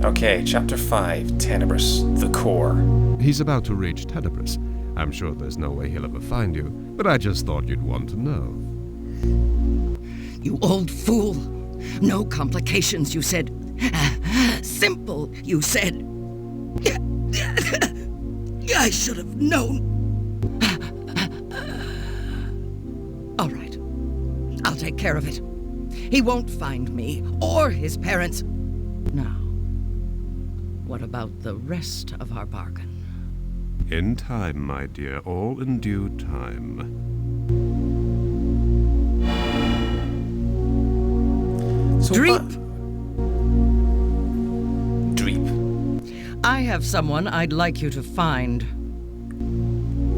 Okay, Chapter 5, Tenebrous, the core. He's about to reach Tenebrous. I'm sure there's no way he'll ever find you, but I just thought you'd want to know. You old fool! No complications, you said. Simple, you said. I should have known. All right. I'll take care of it. He won't find me or his parents. Now, what about the rest of our bargain? In time, my dear, all in due time. So Dreep! Dreep. I have someone I'd like you to find.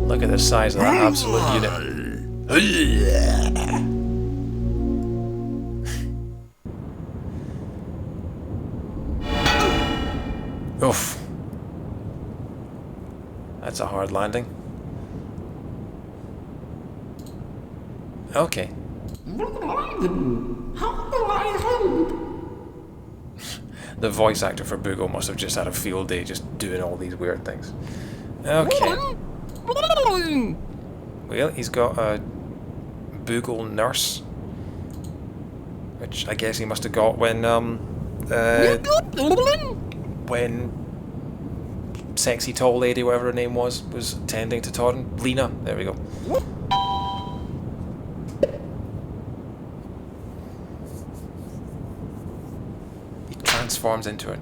Look at the size of that absolute unit. Oof. That's a hard landing. Okay. The voice actor for Boogle must have just had a field day just doing all these weird things. Okay. Well, he's got a Boogle nurse, which I guess he must have got when sexy tall lady, whatever her name was tending to Torin. Lena, there we go. He transforms into it.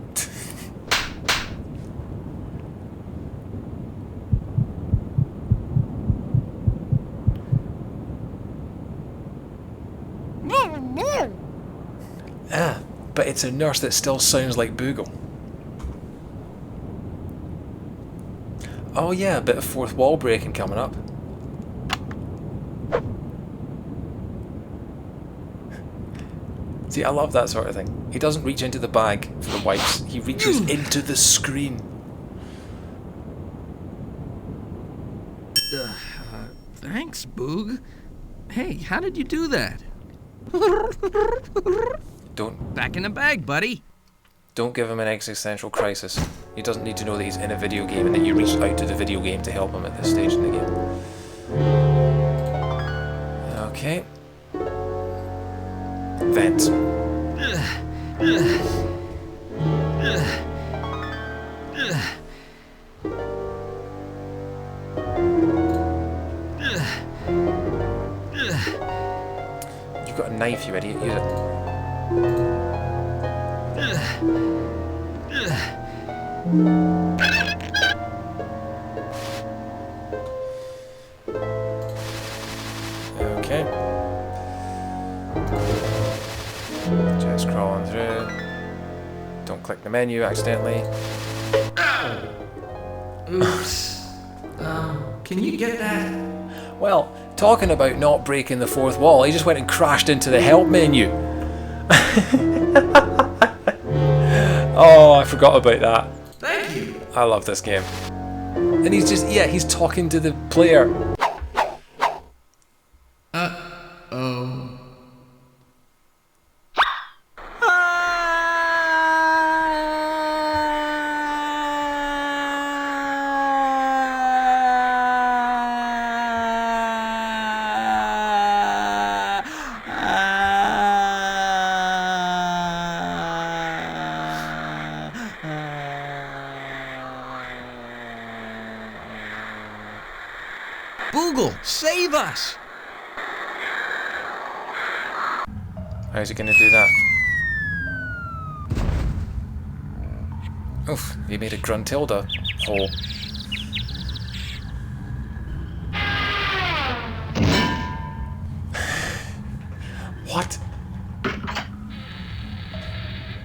But it's a nurse that still sounds like Boogle. Oh yeah, a bit of fourth wall breaking coming up. See, I love that sort of thing. He doesn't reach into the bag for the wipes, he reaches into the screen. Thanks, Boog. Hey, how did you do that? Don't Back in the bag, buddy. Don't give him an existential crisis. He doesn't need to know that he's in a video game and that you reached out to the video game to help him at this stage in the game. Okay. Vent. You've got a knife, you idiot. Use it. Okay. Just crawling through. Don't click the menu accidentally. Oops. Can you get that? Well, talking about not breaking the fourth wall, he just went and crashed into the help menu. Oh, I forgot about that. Thank you. I love this game. And he's just, yeah, he's talking to the player. Uh-oh. Boogle, save us! How's he gonna do that? Oof, he made a Gruntilda hole. What?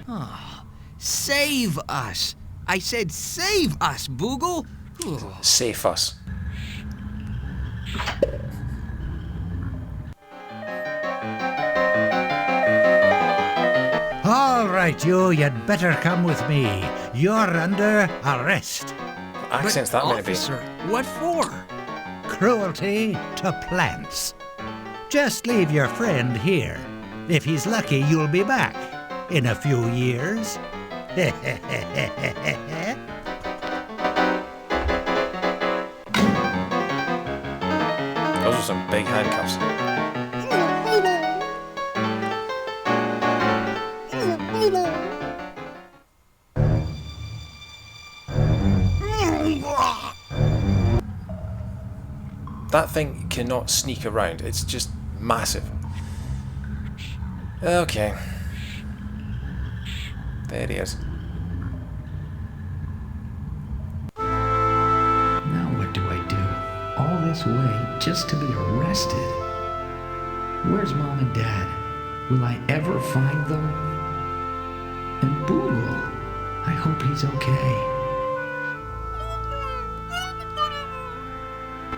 Oh, save us! I said save us, Boogle! Safe us. All right, you'd better come with me. You're under arrest. What accent's that meant to be? Officer, what for? Cruelty to plants. Just leave your friend here. If he's lucky, you'll be back. In a few years. Those are some big handcuffs. That thing cannot sneak around. It's just massive. Okay. There he is. Now what do I do? All this way just to be arrested? Where's Mom and Dad? Will I ever find them? And Boogle, I hope he's okay.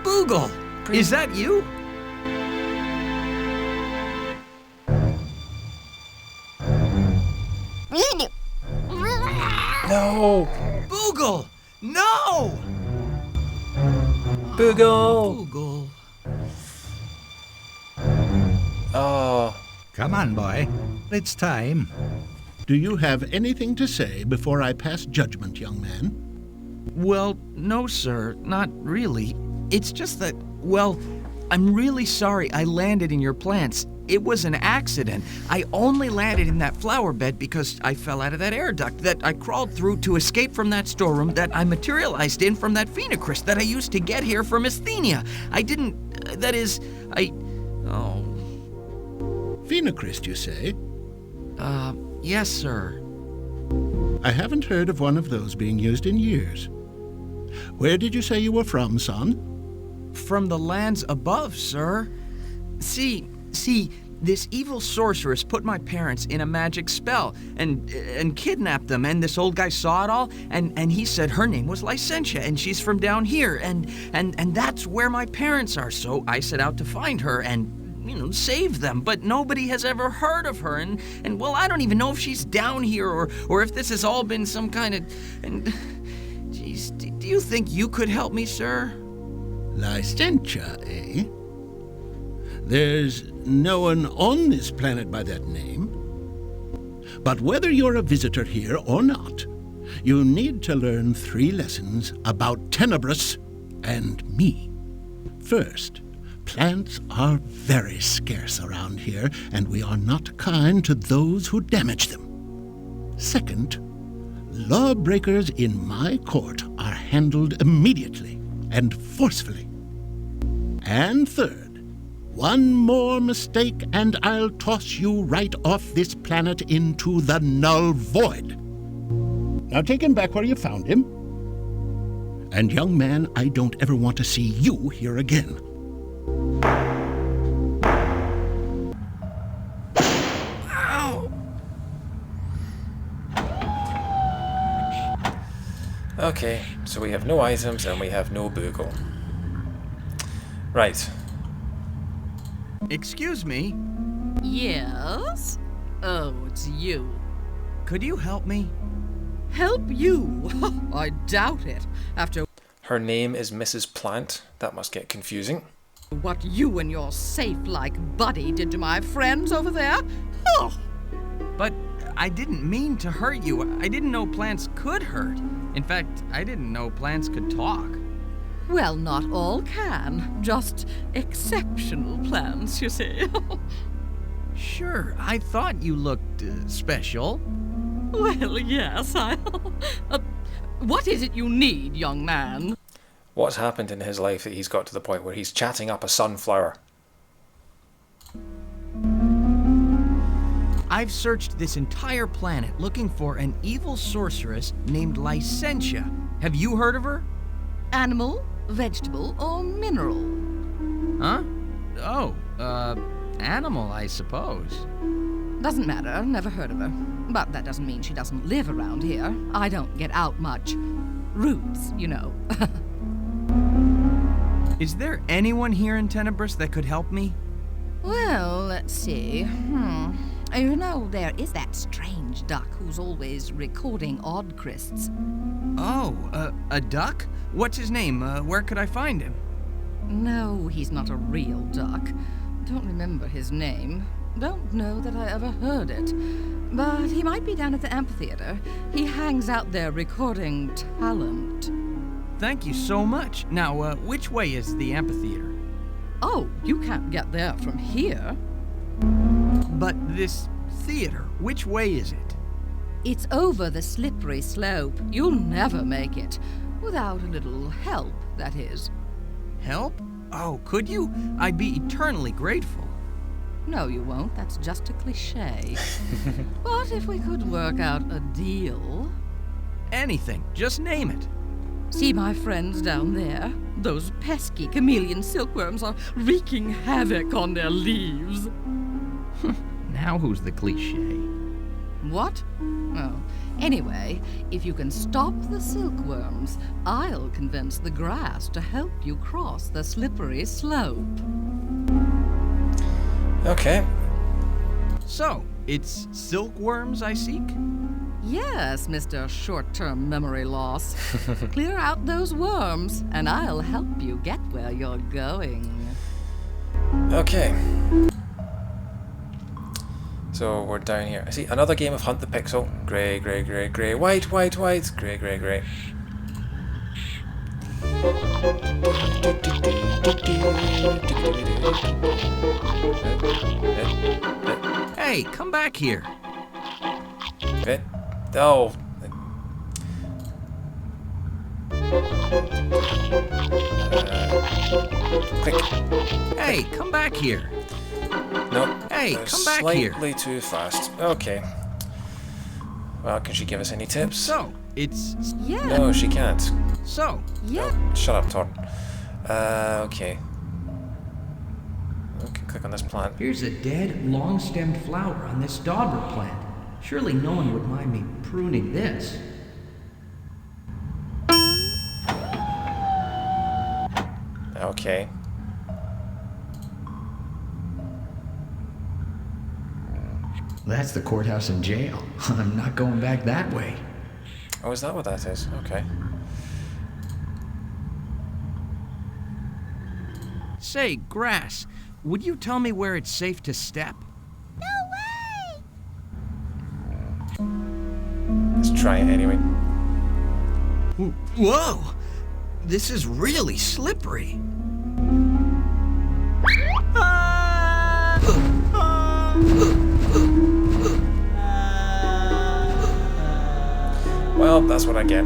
Boogle! Is that you? No! Boogle! No! Boogle! Boogle. Oh. Come on, boy. It's time. Do you have anything to say before I pass judgment, young man? Well, no, sir, not really. It's just that, well, I'm really sorry I landed in your plants. It was an accident. I only landed in that flower bed because I fell out of that air duct that I crawled through to escape from that storeroom that I materialized in from that phenocryst that I used to get here from Asthenia. I didn't, that is, oh. Phenocryst, you say? Yes, sir. I haven't heard of one of those being used in years. Where did you say you were from, son? From the lands above, sir. See, this evil sorceress put my parents in a magic spell and kidnapped them, and this old guy saw it all, and he said her name was Licentia, and she's from down here, and that's where my parents are, so I set out to find her and, save them, but nobody has ever heard of her, and well, I don't even know if she's down here, or if this has all been some kind of, and, geez, do you think you could help me, sir? Licentia, eh? There's no one on this planet by that name. But whether you're a visitor here or not, you need to learn 3 lessons about Tenebrous and me. First, plants are very scarce around here, and we are not kind to those who damage them. Second, lawbreakers in my court are handled immediately and forcefully. And third, one more mistake and I'll toss you right off this planet into the Null Void. Now take him back where you found him. And young man, I don't ever want to see you here again. Ow! Okay, so we have no items and we have no Boogle. Right. Excuse me, Yes? Oh, it's you. could you help me? Help you? I doubt it. After Her name is Mrs. Plant. That must get confusing. what you and your safe-like buddy did to my friends over there? Oh, But I didn't mean to hurt you. I didn't know plants could hurt. In fact, I didn't know plants could talk. well, not all can. Just exceptional plants, you see. Sure, I thought you looked special. Well, yes, what is it you need, young man? What's happened in his life that he's got to the point where he's chatting up a sunflower? I've searched this entire planet looking for an evil sorceress named Licentia. Have you heard of her? Animal, vegetable, or mineral? Huh? Oh, animal, I suppose. Doesn't matter, never heard of her. But that doesn't mean she doesn't live around here. I don't get out much. Roots, you know. Is there anyone here in Tenebrous that could help me? Well, let's see. You know, there is that strange duck who's always recording odd crysts. Oh, a duck? What's his name? Where could I find him? No, he's not a real duck. Don't remember his name. Don't know that I ever heard it. But he might be down at the amphitheater. He hangs out there recording talent. Thank you so much. Now, which way is the amphitheater? Oh, you can't get there from here. But this theater, which way is it? It's over the slippery slope. You'll never make it. Without a little help, that is. Help? Oh, could you? I'd be eternally grateful. No, you won't. That's just a cliché. But if we could work out a deal... Anything. Just name it. See my friends down there? Those pesky chameleon silkworms are wreaking havoc on their leaves. Now who's the cliché? What? Oh, anyway, if you can stop the silkworms, I'll convince the grass to help you cross the slippery slope. Okay. So, it's silkworms I seek? Yes, Mr. Short-Term Memory Loss. Clear out those worms, and I'll help you get where you're going. Okay. So we're down here. I see another game of Hunt the Pixel. Grey, grey, grey, grey, white, white, white, grey, grey, grey. Hey, come back here. Okay. Oh. Click. Hey, come back here. Nope. Hey, come back here. Slightly too fast. Okay. Well, can she give us any tips? So, it's... Yeah. No, she can't. So, Yeah. Oh, shut up, Torin. Okay. Okay, click on this plant. Here's a dead, long-stemmed flower on this dauber plant. Surely no one would mind me pruning this. Okay. That's the courthouse and jail. I'm not going back that way. Oh, is that what that is? Okay. say, Grass, would you tell me where it's safe to step? Let's try it anyway. Whoa! This is really slippery. Well, that's what I get.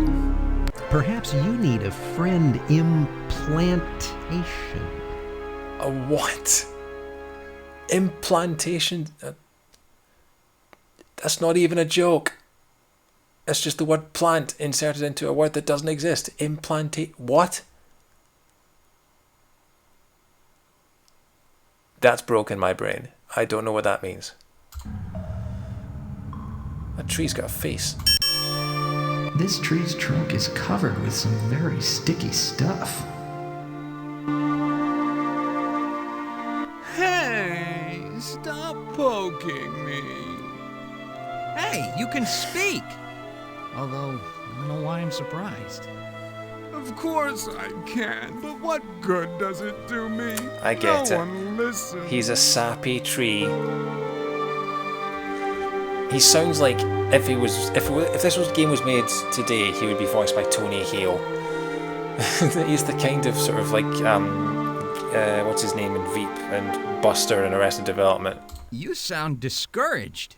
Perhaps you need a friend implantation. A what? Implantation? That's not even a joke. It's just the word plant inserted into a word that doesn't exist. Implantate. What? That's broken my brain. I don't know what that means. That tree's got a face. This tree's trunk is covered with some very sticky stuff. Hey, stop poking me. Hey, you can speak. Although, I don't know why I'm surprised. Of course I can, but what good does it do me? I get it. No one listens. He's a sappy tree. He sounds like if this game was made today, he would be voiced by Tony Hale. He's the kind of sort of like what's his name in Veep and Buster in Arrested Development. You sound discouraged.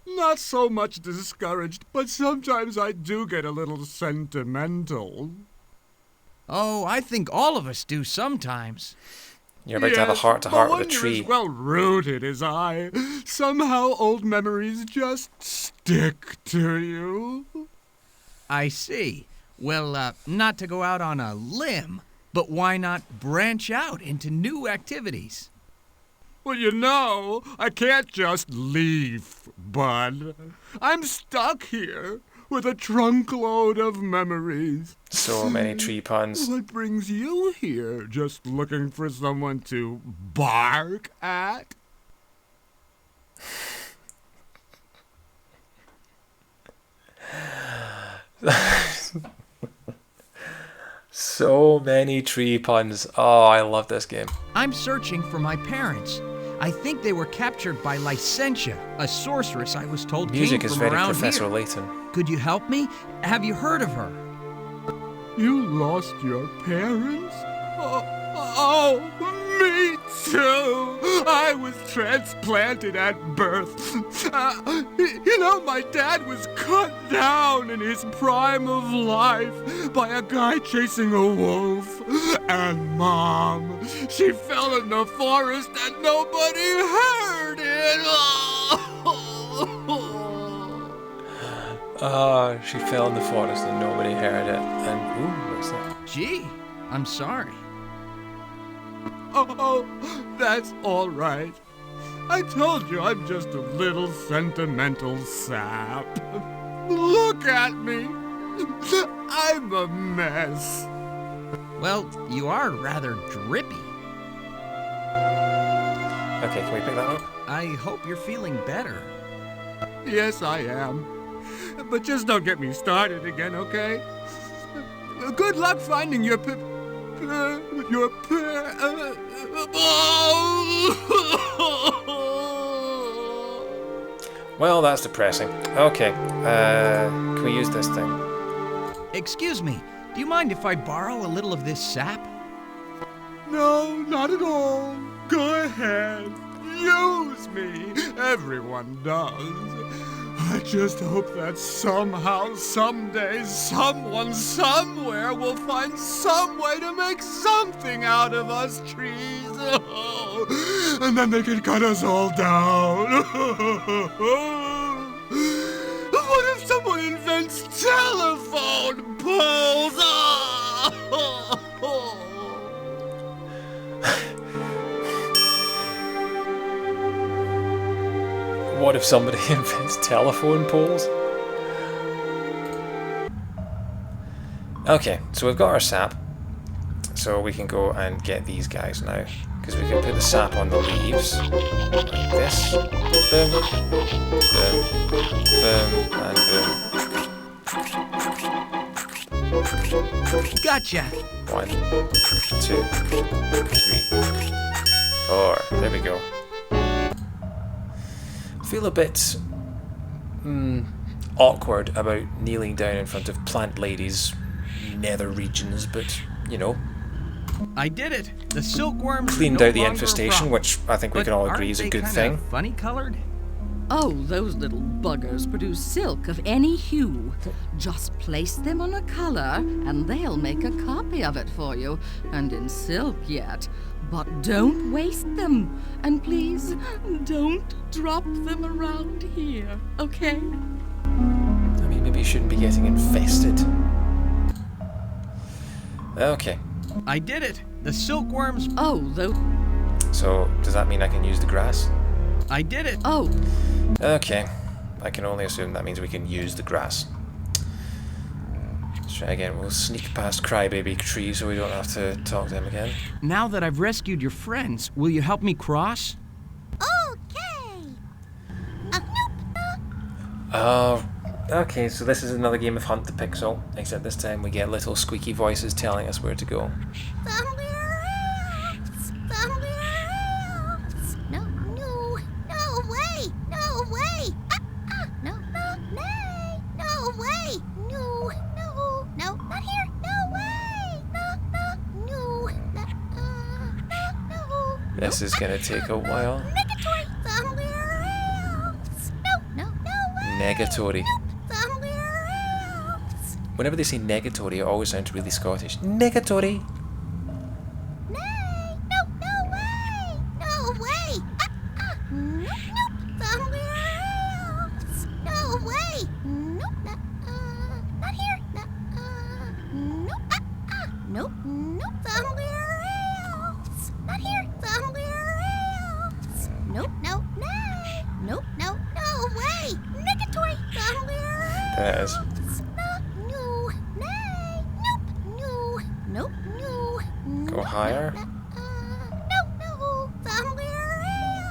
Not so much discouraged, but sometimes I do get a little sentimental. Oh, I think all of us do sometimes. You're about to have a heart-to-heart with a tree. As well rooted as I, somehow old memories just stick to you. I see. Well, not to go out on a limb, but why not branch out into new activities? Well, you know, I can't just leave, bud. I'm stuck here with a trunkload of memories. So many tree puns. What brings you here? Just looking for someone to bark at? So many tree puns. Oh, I love this game. I'm searching for my parents. I think they were captured by Licentia, a sorceress I was told Music came is from very around Professor here. Layton. Could you help me? Have you heard of her? You lost your parents? Oh, me too! I was transplanted at birth. My dad was cut down in his prime of life by a guy chasing a wolf. And Mom, she fell in the forest and nobody heard it. She fell in the forest and nobody heard it. And, ooh, what's that? Gee, I'm sorry. Oh, that's all right. I told you I'm just a little sentimental sap. Look at me. I'm a mess. Well, you are rather drippy. Okay, can we pick that up? I hope you're feeling better. Yes, I am. But just don't get me started again, okay? Good luck finding your Well, that's depressing. Okay, can we use this thing? Excuse me, do you mind if I borrow a little of this sap? No, not at all. Go ahead. Use me. Everyone does. I just hope that somehow, someday, someone, somewhere will find some way to make something out of us trees. Oh, and then they can cut us all down. What if someone invents telephone poles? What if somebody invents telephone poles? Okay, so we've got our sap. So we can go and get these guys now. Because we can put the sap on the leaves. Like this. Boom. Boom. Boom. And boom. Gotcha! 1, 2, 3, 4. There we go. I feel a bit awkward about kneeling down in front of plant ladies' nether regions, but you know. I did it! The silkworms Cleaned no out the longer a infestation, problem. which I think we But can all aren't agree is a they good kinda thing. Funny colored? Oh, those little buggers produce silk of any hue. Just place them on a color, and they'll make a copy of it for you. And in silk yet. But don't waste them. And please, don't drop them around here, okay? I mean, maybe you shouldn't be getting infested. Okay, I did it! The silkworms... Oh, those... so does that mean I can use the grass? I did it! Oh, Okay, I can only assume that means we can use the grass. Let's try again. We'll sneak past Crybaby Tree so we don't have to talk to him again. Now that I've rescued your friends, will you help me cross? Okay. Oh, okay, so this is another game of Hunt the Pixel, except this time we get little squeaky voices telling us where to go. Somewhere else. Somewhere else. No, no, no way. No way. No, no, nay. No way. No, no, no, not here. No way. No, no, no, no. This is gonna take a while. Negatory. Somewhere else. No, no, no way. Negatory. Somewhere else. Whenever they say negatory, it always sounds really Scottish. Negatory. Nay. No, no way. No way. Nope, nope. Somewhere else. No way. Nope. Not here. Nope. Nope. Nope. Somewhere else. Not here. Somewhere else. Nope. No. Nay. Nope. No. No way. Negatory. Somewhere else. There it is. No. Nay. Nope. No. Nope. No. Go higher. No. Somewhere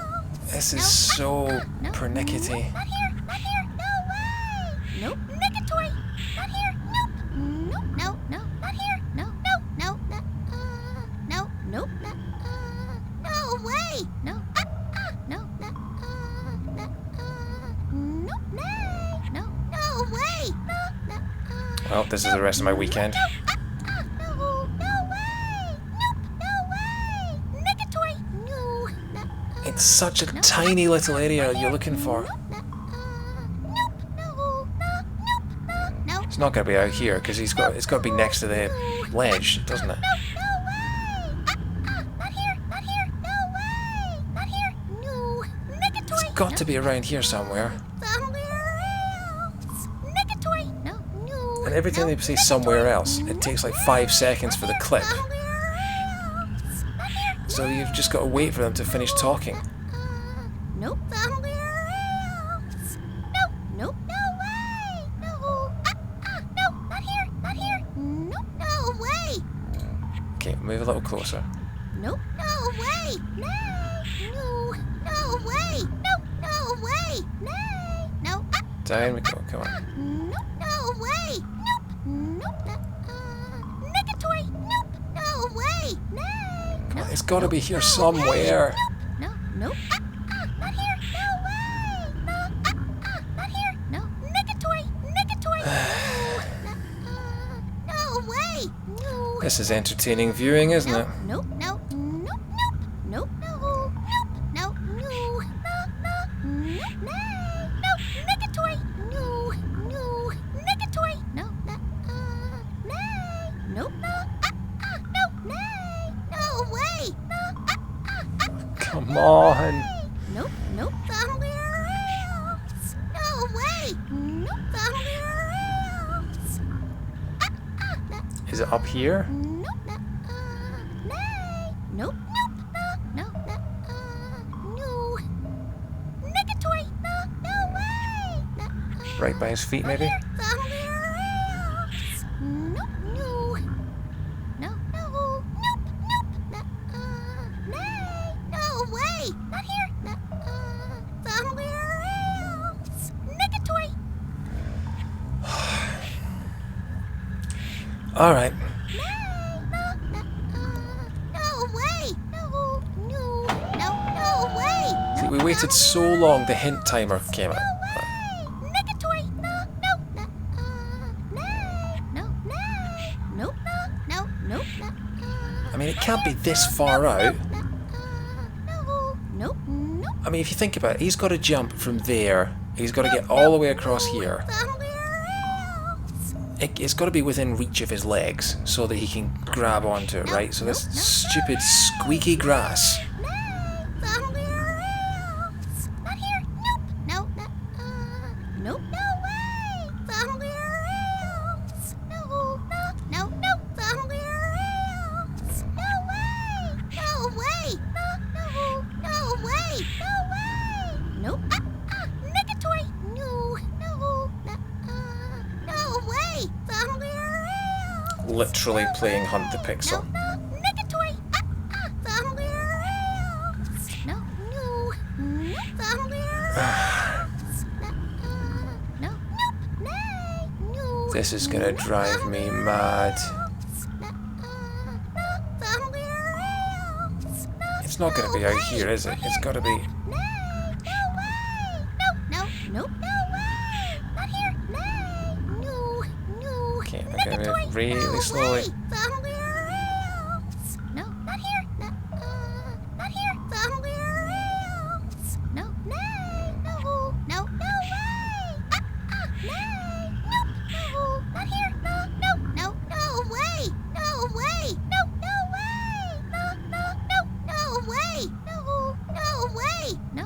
else. This is so pernickety. Not here. Not here. No way. Nope. Negatory. Not here. Nope. Nope. No. No. Not here. No. No. No. No. Nope. No. No way. No. Well, this is the rest of my weekend. No, no way! Nope, no way! Negatory! No. It's such a tiny little area you're looking for. No. It's not going to be out here because it's got to be next to the ledge, doesn't it? No way! Not here! Not here! No way! Not here! No. Negatory! It's got to be around here somewhere. Somewhere else! Negatory! No. And every time they say somewhere else, it takes like 5 seconds for the clip. So you've just got to wait for them to finish talking. Nope. Somewhere else. Nope. No way. No. No. Not here. Not here. Nope. No way. Okay, move a little closer. Nope. No way. Nay. No. No way. Nope. No way. Nay. No. Down we go, come on. Nope. No way. Nope. Negatory. Nope. No way. Nay. Come on, it's got to be here somewhere. No. Nope. Not here. No way. No. Not here. No. Negatory. No way. No. This is entertaining viewing, isn't it? Nope. No. Nope. No. No. No. Nay. No. Negatory. No. Negatory. No. Nay. Nope. No. Nay. No way. Come on. Nope. Somewhere else. No way. Nope. Somewhere else. Is it up here? Nope. Nay. Nope. No. No. Negatory. No way. Right by his feet, maybe? Somewhere else. Nope. No. Nay. No way. Not here. Somewhere else. Negatory. Alright. No way. No way. See, we waited so long the hint timer came out. Negatory. No. Nope. I mean, it can't be this far out. Nope. I mean, if you think about it, he's got to jump from there. He's got to get all the way across here. It's got to be within reach of his legs so that he can grab onto it, right? So this stupid squeaky grass. Somewhere else. Not here. Nope. Nope. No way. Somewhere else. No. Somewhere else. No way. No way. No way. Nope. Negatory. No way. Somewhere else. Literally playing Hunt the Pixel. Negatory. Somewhere else. No. Somewhere else. No. Nay. No. This is gonna drive me mad. Somewhere else. It's not gonna be out here, is it? It's gotta be... No way. Nope. No way. Not here. Nay. No. Okay, I'm gonna move really slowly. Somewhere else. No. Not here. Not here. Somewhere else. No. Nay. No way. Nay. Nope. Not here. No way. No way. No way. No way. No way.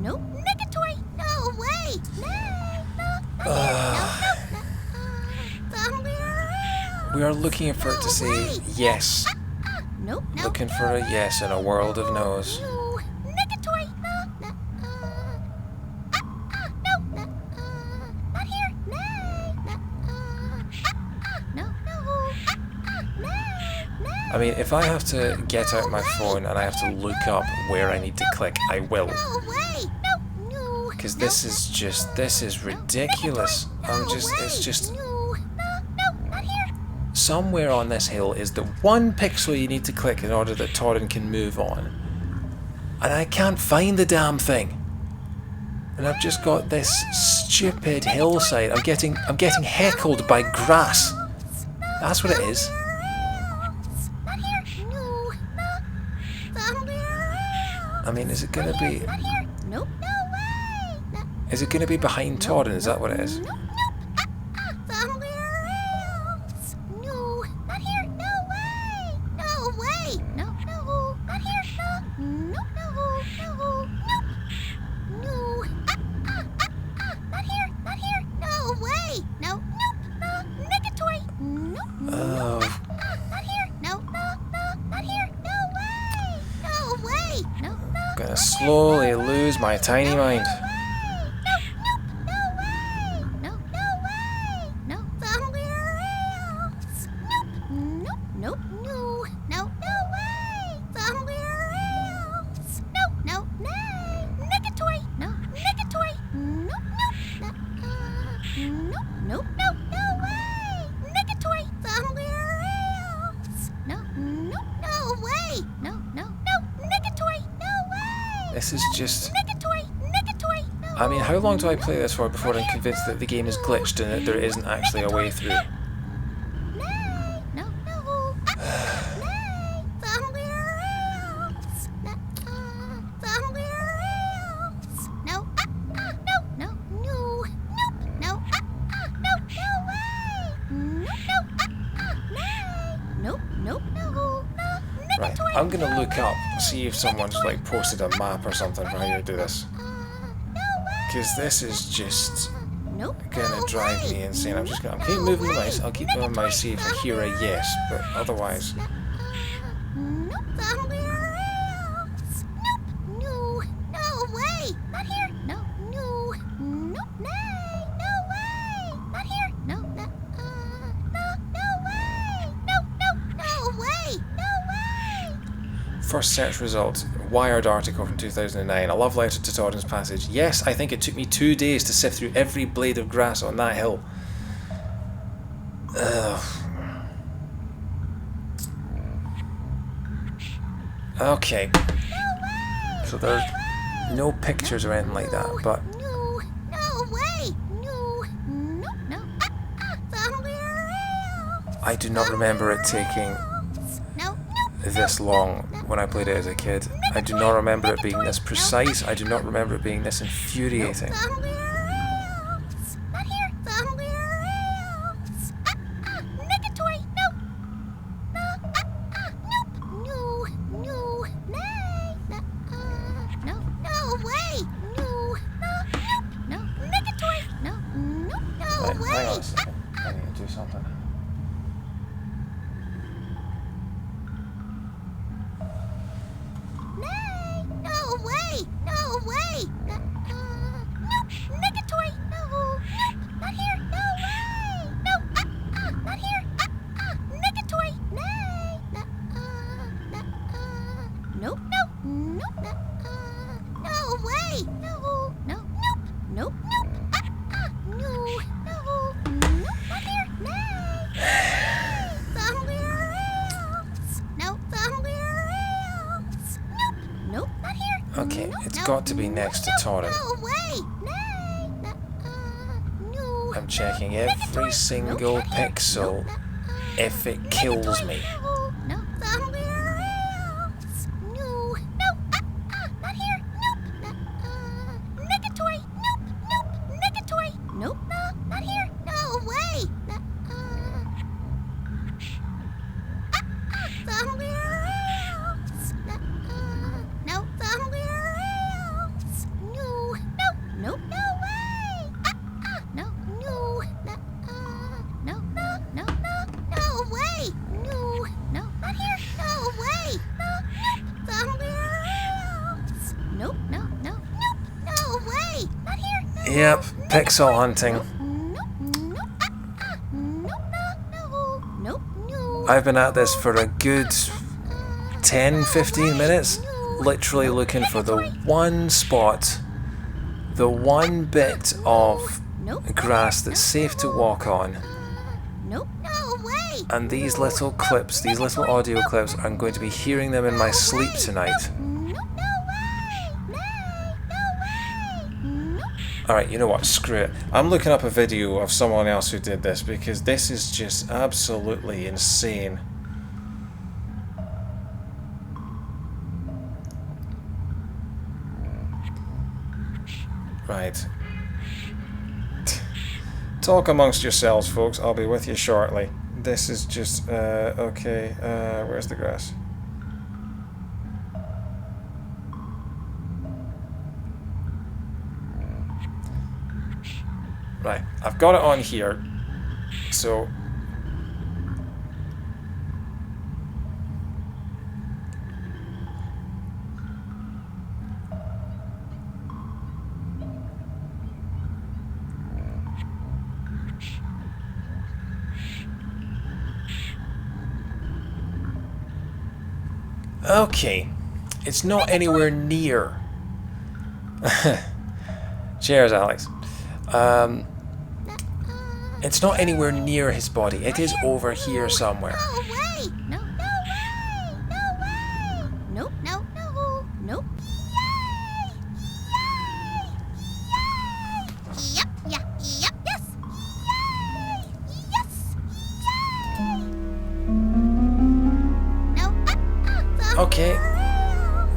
Nope. Negatory. No way. Nay. Somewhere else. We are looking for it to say yes. Nope. Looking for a yes in a world of no's. No. Negatory. No. Not here. Nay. No. Nay. I mean, if I have to get out my phone and I have to look up where I need to click, I will. No way. No. Because this is ridiculous. It's just... No. Not here. Somewhere on this hill is the one pixel you need to click in order that Torin can move on. And I can't find the damn thing. And I've just got this stupid hillside. I'm getting heckled by grass. That's what it is. Not here. No. I mean, is it gonna be? Not here. Nope. No way. No. Is it gonna be behind Torin? Is that what it is? Nope. Somewhere else. No. Not here. No way. No way. No. No. Not here. No. No. No. No. No. Not here. Not here. No way. No. Nope. Negatory. Nope. Oh. Not here. No. Not here. No way. No way. No. I'm gonna slowly lose my tiny mind. This is just... I mean, how long do I play this for before I'm convinced that the game is glitched and that there isn't actually a way through? Right, I'm gonna look up, see if someone's like posted a map or something for how to do this. Because this is just gonna drive me insane. I'm gonna keep moving the mouse. I'll keep moving the mouse, see if I hear a yes, but otherwise. First search result, Wired article from 2009, a love letter to Torin's Passage. Yes, I think it took me 2 days to sift through every blade of grass on that hill. Okay. So there's no pictures or anything like that, but... I do not remember it taking this long when I played it as a kid. I do not remember it being this precise. I do not remember it being this infuriating. Right, hang on a second. I need to do something. Okay, it's got to be next to Torin. I'm checking every single pixel if it kills me. Yep, pixel hunting. I've been at this for a good 10-15 minutes, literally looking for the one spot, the one bit of grass that's safe to walk on. And these little clips, these little audio clips, I'm going to be hearing them in my sleep tonight. Alright, you know what? Screw it. I'm looking up a video of someone else who did this because this is just absolutely insane. Right. Talk amongst yourselves, folks. I'll be with you shortly. This is just, okay. Where's the grass? Right, I've got it on here, so... Okay, it's not anywhere near. Cheers, Alex. It's not anywhere near his body. It is over here somewhere. No way! No way! No way! Nope, no, no, nope. Yay! Yay! Yay! Yep, yeah, yep, yes! Yay! Yes! Yay! No, Okay.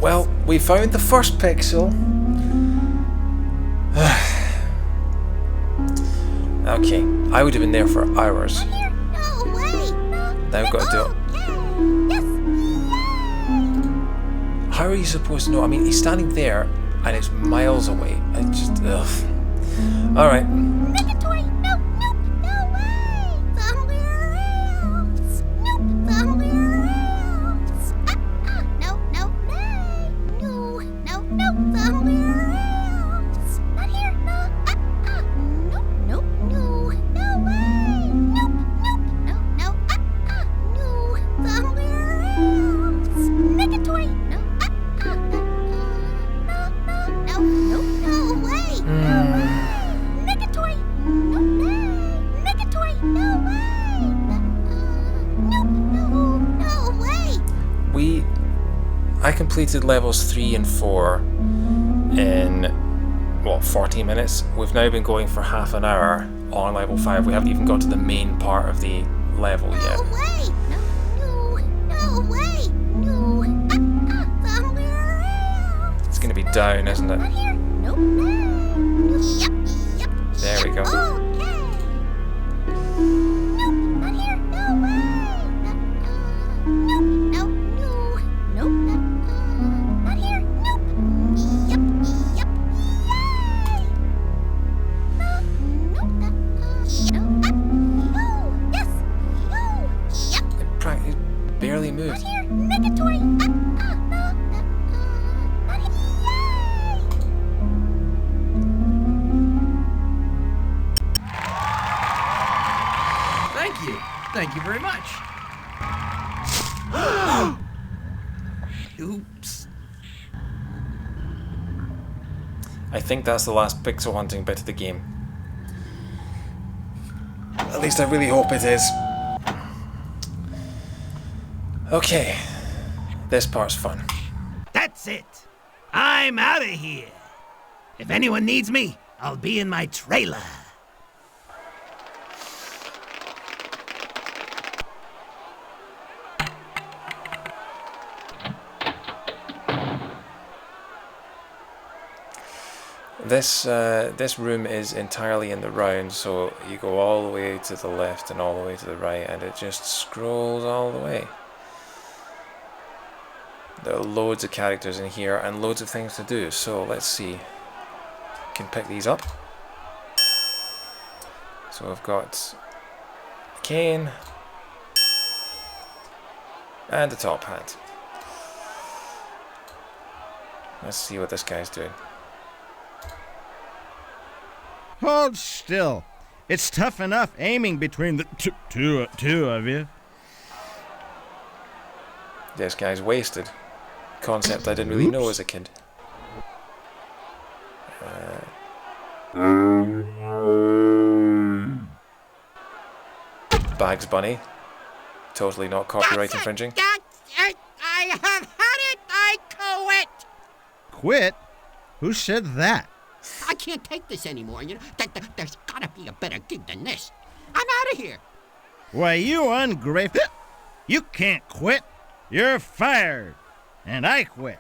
Well, we found the first pixel. Okay, I would have been there for hours. No way! Now we've got to do it. Yes! How are you supposed to know? I mean, he's standing there and it's miles away. I just, ugh. Alright. Negatory! No, nope, no way! Somewhere else! Nope, somewhere else! No, no, nay! No, no, no, somewhere else! Not here, no, nope, nope, no, no way! Nope, nope, no, no, no, somewhere else! Negatory! No, no, no way! No way! Negatory! No, nay! Negatory! No way! No way! I completed levels 3 and 4 in, what, 40 minutes? We've now been going for half an hour on level 5. We haven't even got to the main part of the level yet. No way! No way! No, somewhere else! It's going to be down, isn't Not it? here. Nope. No. Yep. Yep. There we go. Okay. Nope. Not here. No way. Nope. No. No. Nope. Not here. Nope. Yep. Yep. Yay. No. Nope. No. Yes. No. Yep. It barely moved. Not here. Negatory. No. Not here. Yay. Thank you. Thank you very much. Oops. I think that's the last pixel hunting bit of the game. At least I really hope it is. Okay. This part's fun. That's it. I'm out of here. If anyone needs me, I'll be in my trailer. This room is entirely in the round, so you go all the way to the left and all the way to the right, and it just scrolls all the way. There are loads of characters in here and loads of things to do, so let's see. Can pick these up. So I've got a cane and a top hat. Let's see what this guy's doing. Hold still. It's tough enough aiming between the two of you. This guy's wasted. Concept I didn't really know as a kid. Bags Bunny. Totally not copyright infringing. I have had it. I quit. Quit? Who said that? I can't take this anymore. You know, there's gotta be a better gig than this. I'm out of here. Why, you ungrateful. You can't quit. You're fired. And I quit.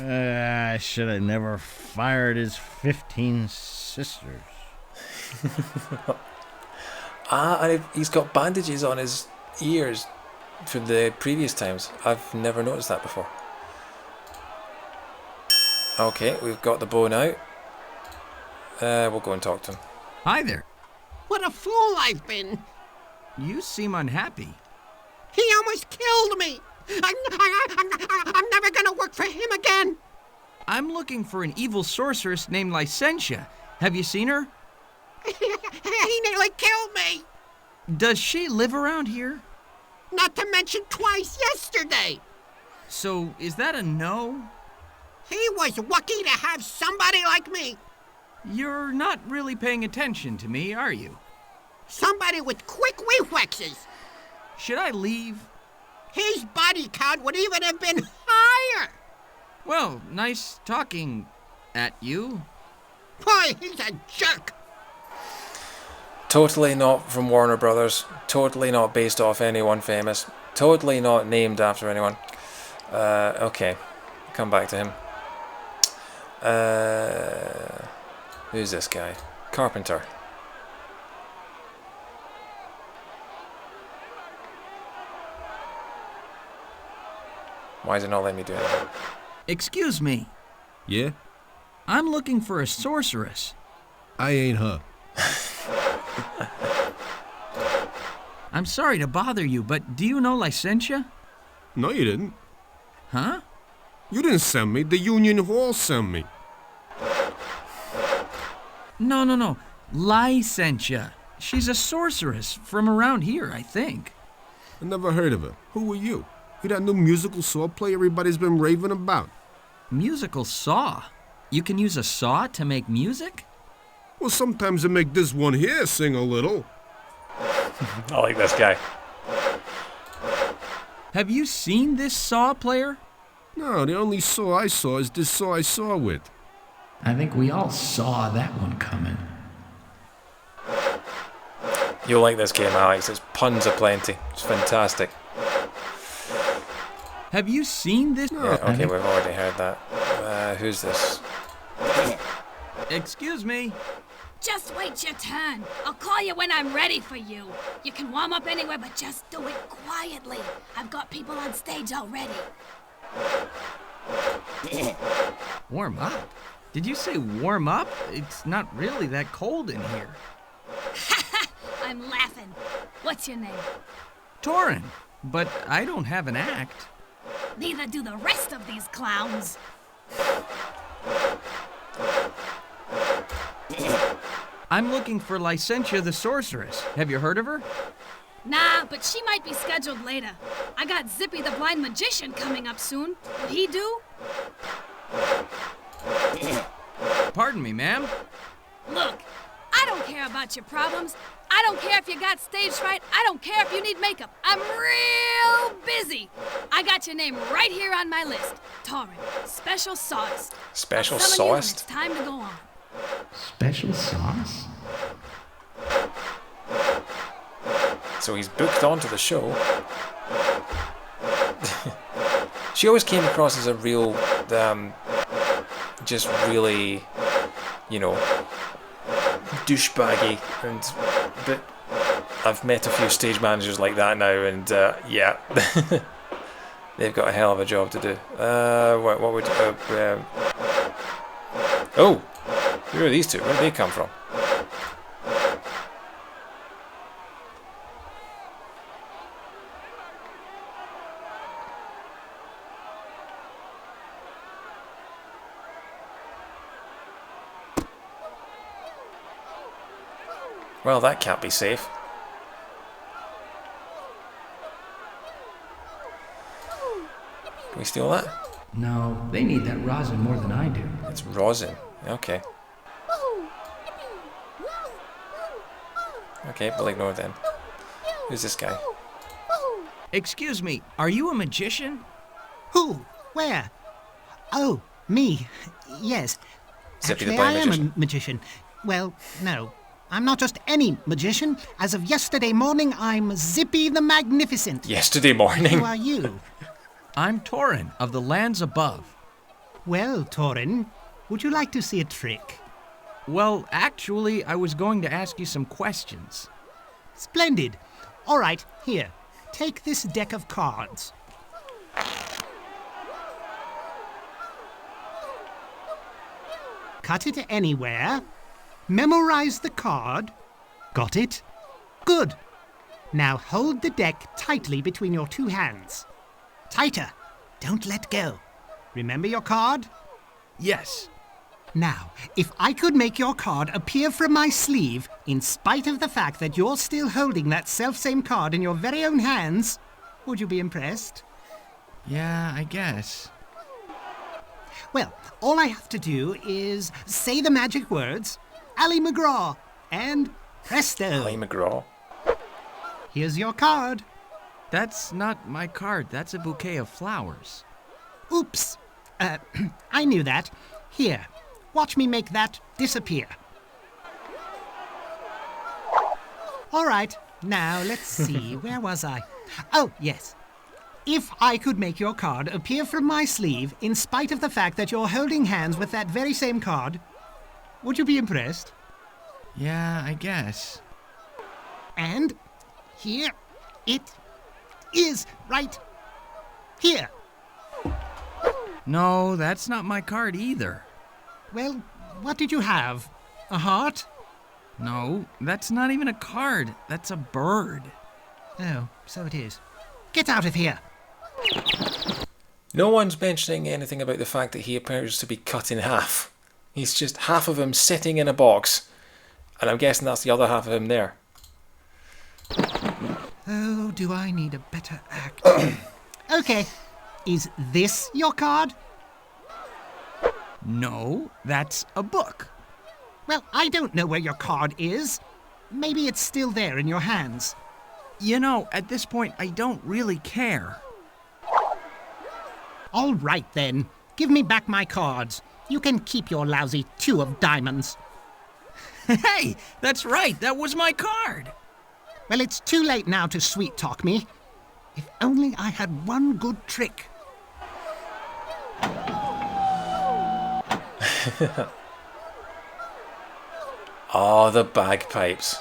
I should have never fired his 15 sisters. And he's got bandages on his ears from the previous times. I've never noticed that before. Okay, we've got the bow now. We'll go and talk to him. Hi there. What a fool I've been. You seem unhappy. He almost killed me. I'm never gonna work for him again. I'm looking for an evil sorceress named Licentia. Have you seen her? He nearly killed me. Does she live around here? Not to mention twice yesterday. So, is that a no? He was lucky to have somebody like me. You're not really paying attention to me, are you? Somebody with quick reflexes. Should I leave? His body count would even have been higher. Well, nice talking at you. Boy, he's a jerk. Totally not from Warner Brothers. Totally not based off anyone famous. Totally not named after anyone. Okay. Come back to him. Who's this guy? Carpenter. Why is it not letting me do it? Excuse me. Yeah? I'm looking for a sorceress. I ain't her. I'm sorry to bother you, but do you know Licentia? No, you didn't. Huh? You didn't send me. The Union Hall sent me. No. Licentia. She's a sorceress from around here, I think. I never heard of her. Who are you? You that new musical saw play everybody's been raving about? Musical saw? You can use a saw to make music? Well, sometimes they make this one here sing a little. I like this guy. Have you seen this saw player? No, the only saw I saw is this saw I saw with. I think we all saw that one coming. You'll like this game, Alex. There's puns aplenty. It's fantastic. Have you seen this? Yeah, okay, we've already heard that. Who's this? Excuse me. Just wait your turn. I'll call you when I'm ready for you. You can warm up anywhere, but just do it quietly. I've got people on stage already. Warm up? Did you say warm up? It's not really that cold in here. I'm laughing. What's your name? Torin, but I don't have an act. Neither do the rest of these clowns. I'm looking for Licentia the Sorceress. Have you heard of her? Nah, but she might be scheduled later. I got Zippy the Blind Magician coming up soon. Would he do? Pardon me, ma'am. Look, I don't care about your problems. I don't care if you got stage fright. I don't care if you need makeup. I'm real busy. I got your name right here on my list. Torin, Special Sauce. Special Sauce? Sauce? It's time to go on. Special sauce? So he's booked onto the show. She always came across as a real, just really, you know, douchebaggy, but I've met a few stage managers like that now, and yeah, they've got a hell of a job to do. What would? Oh, who are these two? Where did they come from? Well, that can't be safe. Can we steal that? No, they need that rosin more than I do. It's rosin. Okay. Okay, we'll ignore them. Who's this guy? Excuse me, are you a magician? Who? Where? Oh, Me? Yes. Zippy the Actually, Blind I am Magician. a magician. Well, no. I'm not just any magician. As of yesterday morning, I'm Zippy the Magnificent. Yesterday morning? Who are you? I'm Torin of the lands above. Well, Torin, would you like to see a trick? Well, actually, I was going to ask you some questions. Splendid. All right, here. Take this deck of cards. Cut it anywhere. Memorize the card. Got it? Good. Now hold the deck tightly between your two hands. Tighter. Don't let go. Remember your card? Yes. Now, if I could make your card appear from my sleeve, in spite of the fact that you're still holding that self-same card in your very own hands, would you be impressed? Yeah, I guess. Well, all I have to do is say the magic words, Ally McGraw, and presto. Ally McGraw. Here's your card. That's not my card. That's a bouquet of flowers. Oops. I knew that. Here, watch me make that disappear. All right, now let's see. Where was I? Oh, yes. If I could make your card appear from my sleeve, in spite of the fact that you're holding hands with that very same card, would you be impressed? Yeah, I guess. And here it is, right here. No, that's not my card either. Well, what did you have? A heart? No, that's not even a card. That's a bird. Oh, so it is. Get out of here. No one's mentioning anything about the fact that he appears to be cut in half. He's just half of him sitting in a box, and I'm guessing that's the other half of him there. Oh, do I need a better act? Okay, is this your card? No, that's a book. Well, I don't know where your card is. Maybe it's still there in your hands. You know, at this point, I don't really care. All right, then. Give me back my cards. You can keep your lousy 2 of diamonds. Hey, that's right. That was my card. Well, it's too late now to sweet-talk me. If only I had one good trick. Oh, the bagpipes.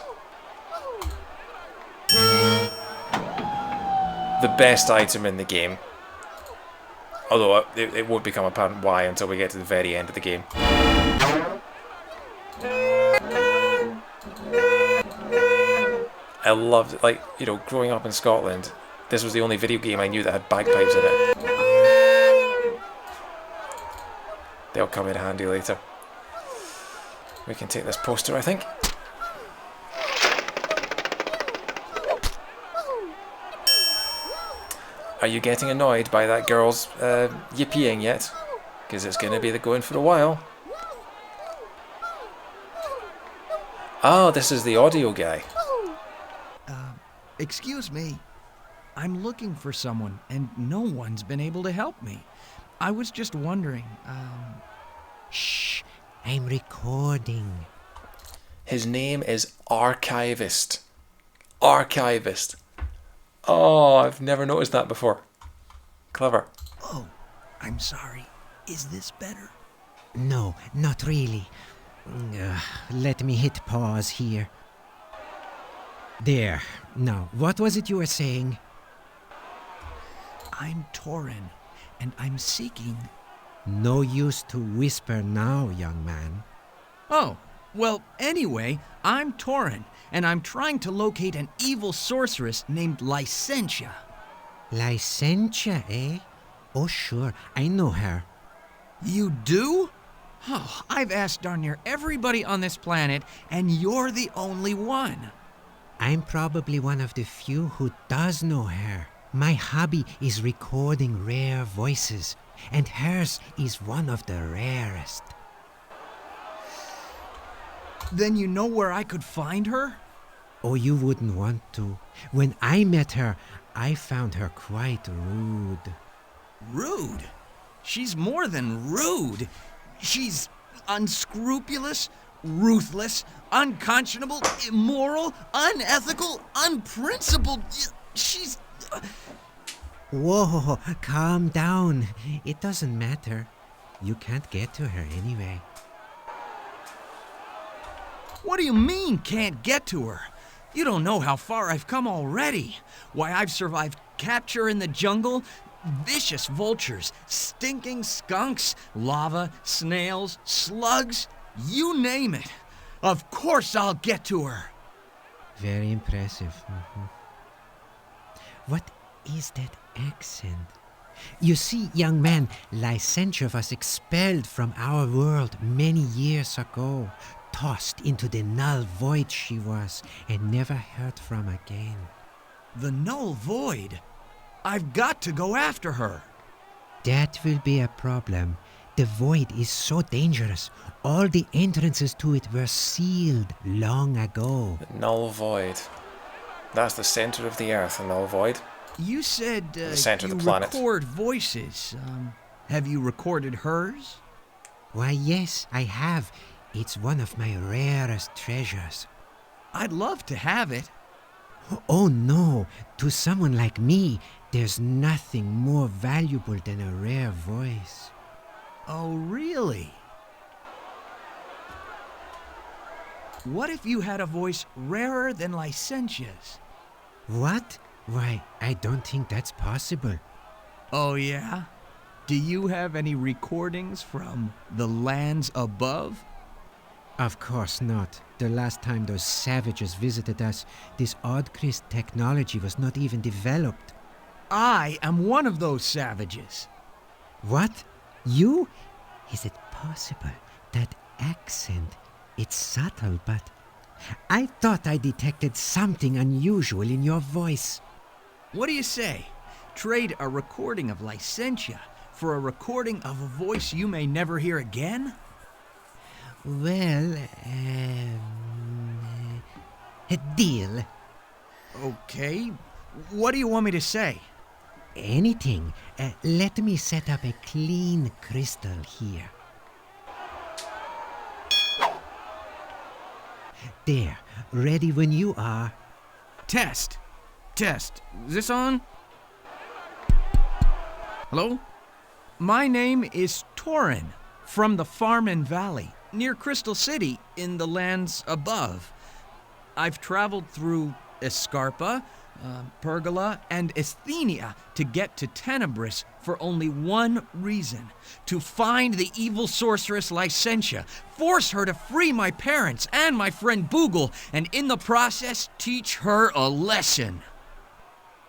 The best item in the game. Although it won't become apparent why until we get to the very end of the game. I loved it. Like, you know, growing up in Scotland, this was the only video game I knew that had bagpipes in it. They'll come in handy later. We can take this poster, I think. Are you getting annoyed by that girl's yippieing yet? Because it's going to be the going for a while. Oh, this is the audio guy. Excuse me. I'm looking for someone, and no one's been able to help me. I was just wondering, Shh, I'm recording. His name is Archivist. Archivist. Oh, I've never noticed that before. Clever. Oh, I'm sorry. Is this better? No, not really. Let me hit pause here. There. Now, what was it you were saying? I'm Torin, and I'm seeking... No use to whisper now, young man. Oh, well, anyway, I'm Torin, and I'm trying to locate an evil sorceress named Licentia. Licentia, eh? Oh, sure, I know her. You do? Oh, I've asked darn near everybody on this planet, and you're the only one. I'm probably one of the few who does know her. My hobby is recording rare voices, and hers is one of the rarest. Then you know where I could find her? Oh, you wouldn't want to. When I met her, I found her quite rude. Rude? She's more than rude. She's unscrupulous, ruthless, unconscionable, immoral, unethical, unprincipled. She's... Whoa, calm down. It doesn't matter. You can't get to her anyway. What do you mean, can't get to her? You don't know how far I've come already. Why, I've survived capture in the jungle, vicious vultures, stinking skunks, lava, snails, slugs, you name it. Of course I'll get to her. Very impressive. What is that accent? You see, young man, Licensure was expelled from our world many years ago. Tossed into the Null Void she was, and never heard from again. The Null Void? I've got to go after her. That will be a problem. The Void is so dangerous. All the entrances to it were sealed long ago. The Null Void. That's the center of the Earth, the Null Void. You said the center you of the planet. Record voices. Have you recorded hers? Why, yes, I have. It's one of my rarest treasures. I'd love to have it. Oh no, to someone like me, there's nothing more valuable than a rare voice. Oh, really? What if you had a voice rarer than Licentia's? What? Why, I don't think that's possible. Oh, yeah? Do you have any recordings from the lands above? Of course not. The last time those savages visited us, this Oddcrest technology was not even developed. I am one of those savages. What? You? Is it possible? That accent, it's subtle, but... I thought I detected something unusual in your voice. What do you say? Trade a recording of Licentia for a recording of a voice you may never hear again? Well, a deal. Okay. What do you want me to say? Anything. Let me set up a clean crystal here. There. Ready when you are. Test. Test. Is this on? Hello? My name is Torin, from the Farmin Valley, near Crystal City, in the lands above. I've traveled through Escarpa, Pergola, and Esthenia to get to Tenebrous for only one reason: to find the evil sorceress Licentia, force her to free my parents and my friend Boogle, and in the process teach her a lesson.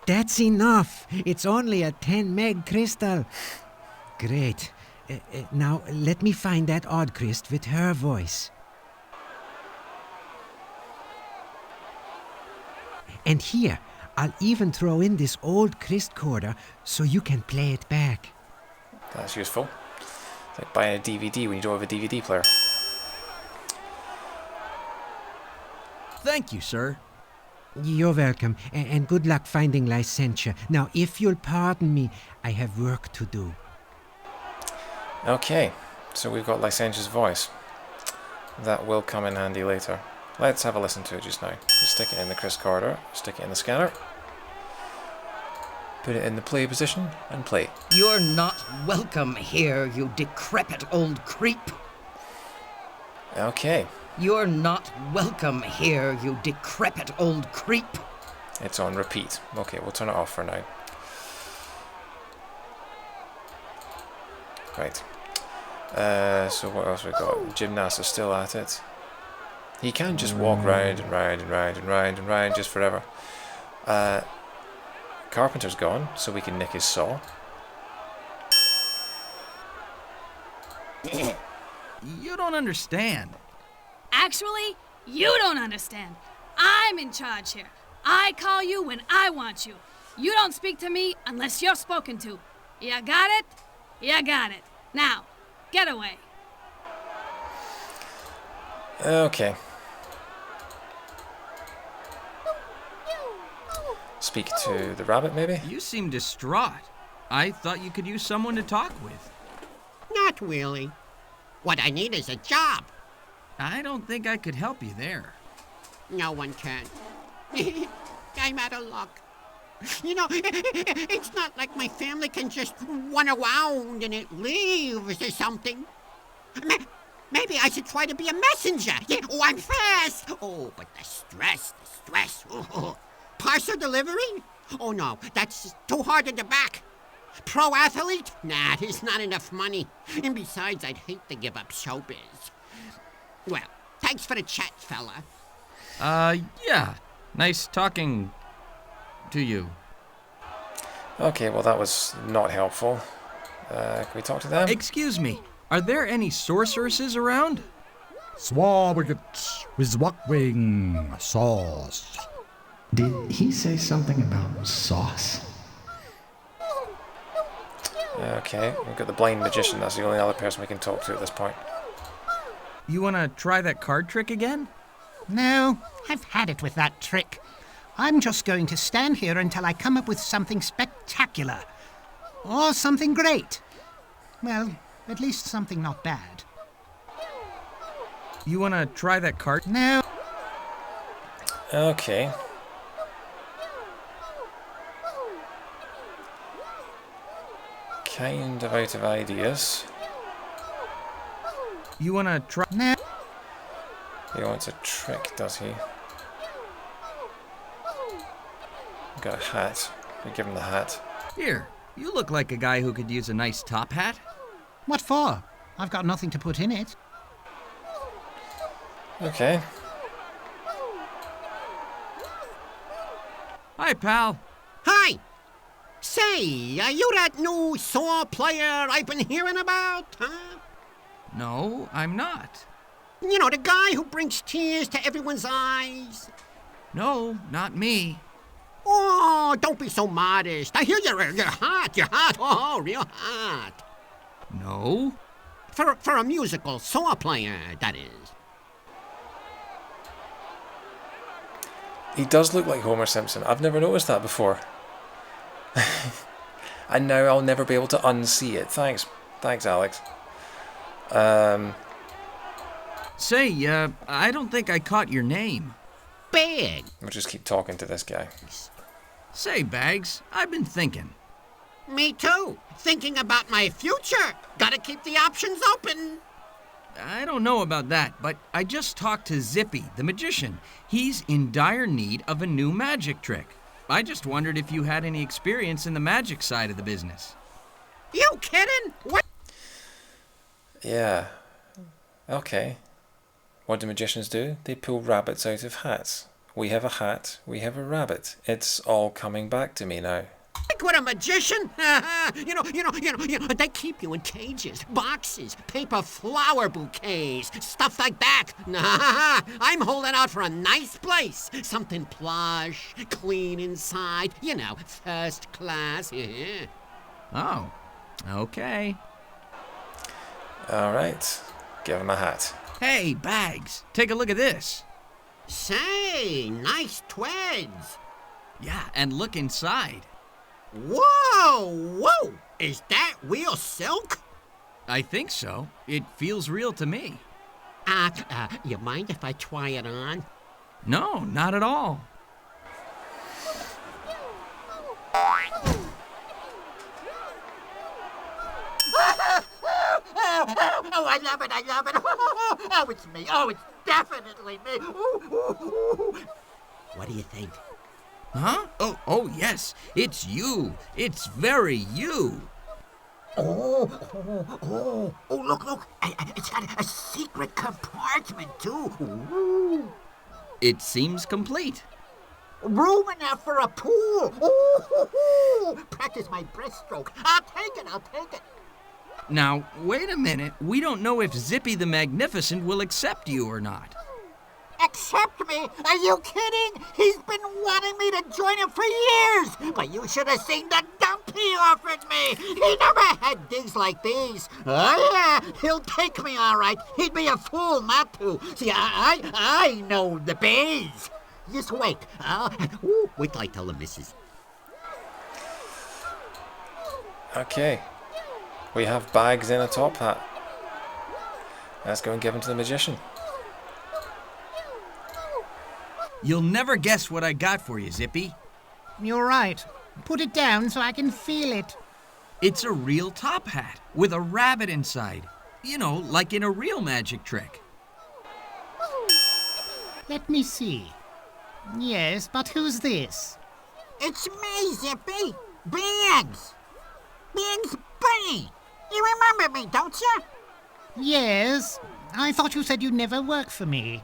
That's enough. It's only a 10 meg crystal. Great. Now let me find that Oddcrest with her voice. And here, I'll even throw in this old Crest Corder so you can play it back. That's useful. It's like buying a DVD when you don't have a DVD player. Thank you, sir. You're welcome, and good luck finding Licentia. Now, if you'll pardon me, I have work to do. Okay, so we've got Licentia's voice. That will come in handy later. Let's have a listen to it just now. Just stick it in the Crest Corridor, stick it in the scanner, put it in the play position, and play. You're not welcome here, you decrepit old creep. Okay. You're not welcome here, you decrepit old creep. It's on repeat. Okay, we'll turn it off for now. Right. So what else we got? Gymnast is still at it. He can just walk round and round and round and round and round just forever. Carpenter's gone, so we can nick his saw. You don't understand. Actually, you don't understand. I'm in charge here. I call you when I want you. You don't speak to me unless you're spoken to. You got it? You got it. Now, get away. Okay. Speak to the rabbit, maybe? You seem distraught. I thought you could use someone to talk with. Not really. What I need is a job. I don't think I could help you there. No one can. I'm out of luck. You know, it's not like my family can just run around and it leaves or something. Maybe I should try to be a messenger. Yeah, oh, I'm fast. Oh, but the stress. Oh. Parcel delivery? Oh, no, that's too hard on the back. Pro athlete? Nah, there's not enough money. And besides, I'd hate to give up showbiz. Well, thanks for the chat, fella. Yeah. Nice talking to you. Okay, well that was not helpful. Can we talk to them? Excuse me, are there any sorceresses around? Swabwicket, Wizwakwing, sauce. Did he say something about sauce? Okay, we've got the blind magician. That's the only other person we can talk to at this point. You wanna try that card trick again? No, I've had it with that trick. I'm just going to stand here until I come up with something spectacular. Or something great. Well, at least something not bad. You wanna try that card? No. Okay. Kind of out of ideas. You wanna try? No. He wants a trick, does he? Got a hat. We give him the hat. Here, you look like a guy who could use a nice top hat. What for? I've got nothing to put in it. Okay. Hi, pal. Hi! Say, are you that new saw player I've been hearing about, huh? No, I'm not. You know, the guy who brings tears to everyone's eyes. No, not me. Oh, don't be so modest. I hear you're hot. Oh, real hot. No. For a musical saw player, that is. He does look like Homer Simpson. I've never noticed that before. And now I'll never be able to unsee it. Thanks, Alex. Say, I don't think I caught your name. Big. We'll just keep talking to this guy. Say, Bags, I've been thinking. Me too. Thinking about my future. Gotta keep the options open. I don't know about that, but I just talked to Zippy, the magician. He's in dire need of a new magic trick. I just wondered if you had any experience in the magic side of the business. You kidding? What? Yeah. Okay. What do magicians do? They pull rabbits out of hats. We have a hat, we have a rabbit. It's all coming back to me now. Like what, a magician? You know, they keep you in cages, boxes, paper flower bouquets, stuff like that. Nah, I'm holding out for a nice place. Something plush, clean inside, you know, first class. Yeah. Oh, okay. All right, give him a hat. Hey, Bags, take a look at this. Say, nice tweeds. Yeah, and look inside. Whoa! Is that real silk? I think so. It feels real to me. You mind if I try it on? No, not at all. Oh, I love it. Oh, it's me. Oh, it's definitely me. Ooh. What do you think? Huh? Oh, yes. It's you. It's very you. Oh, look. It's got a secret compartment, too. Ooh. It seems complete. Room enough for a pool. Ooh. Practice my breaststroke. I'll take it. Now, wait a minute. We don't know if Zippy the Magnificent will accept you or not. Accept me? Are you kidding? He's been wanting me to join him for years. But you should have seen the dump he offered me. He never had digs like these. Oh, yeah, he'll take me all right. He'd be a fool not to. See, I know the biz. Just wait. Wait till I tell the missus. Okay. We have bags in a top hat. Let's go and give them to the magician. You'll never guess what I got for you, Zippy. You're right. Put it down so I can feel it. It's a real top hat with a rabbit inside. You know, like in a real magic trick. Let me see. Yes, but who's this? It's me, Zippy. Biggs. Biggs Bunny. You remember me, don't you? Yes. I thought you said you'd never work for me.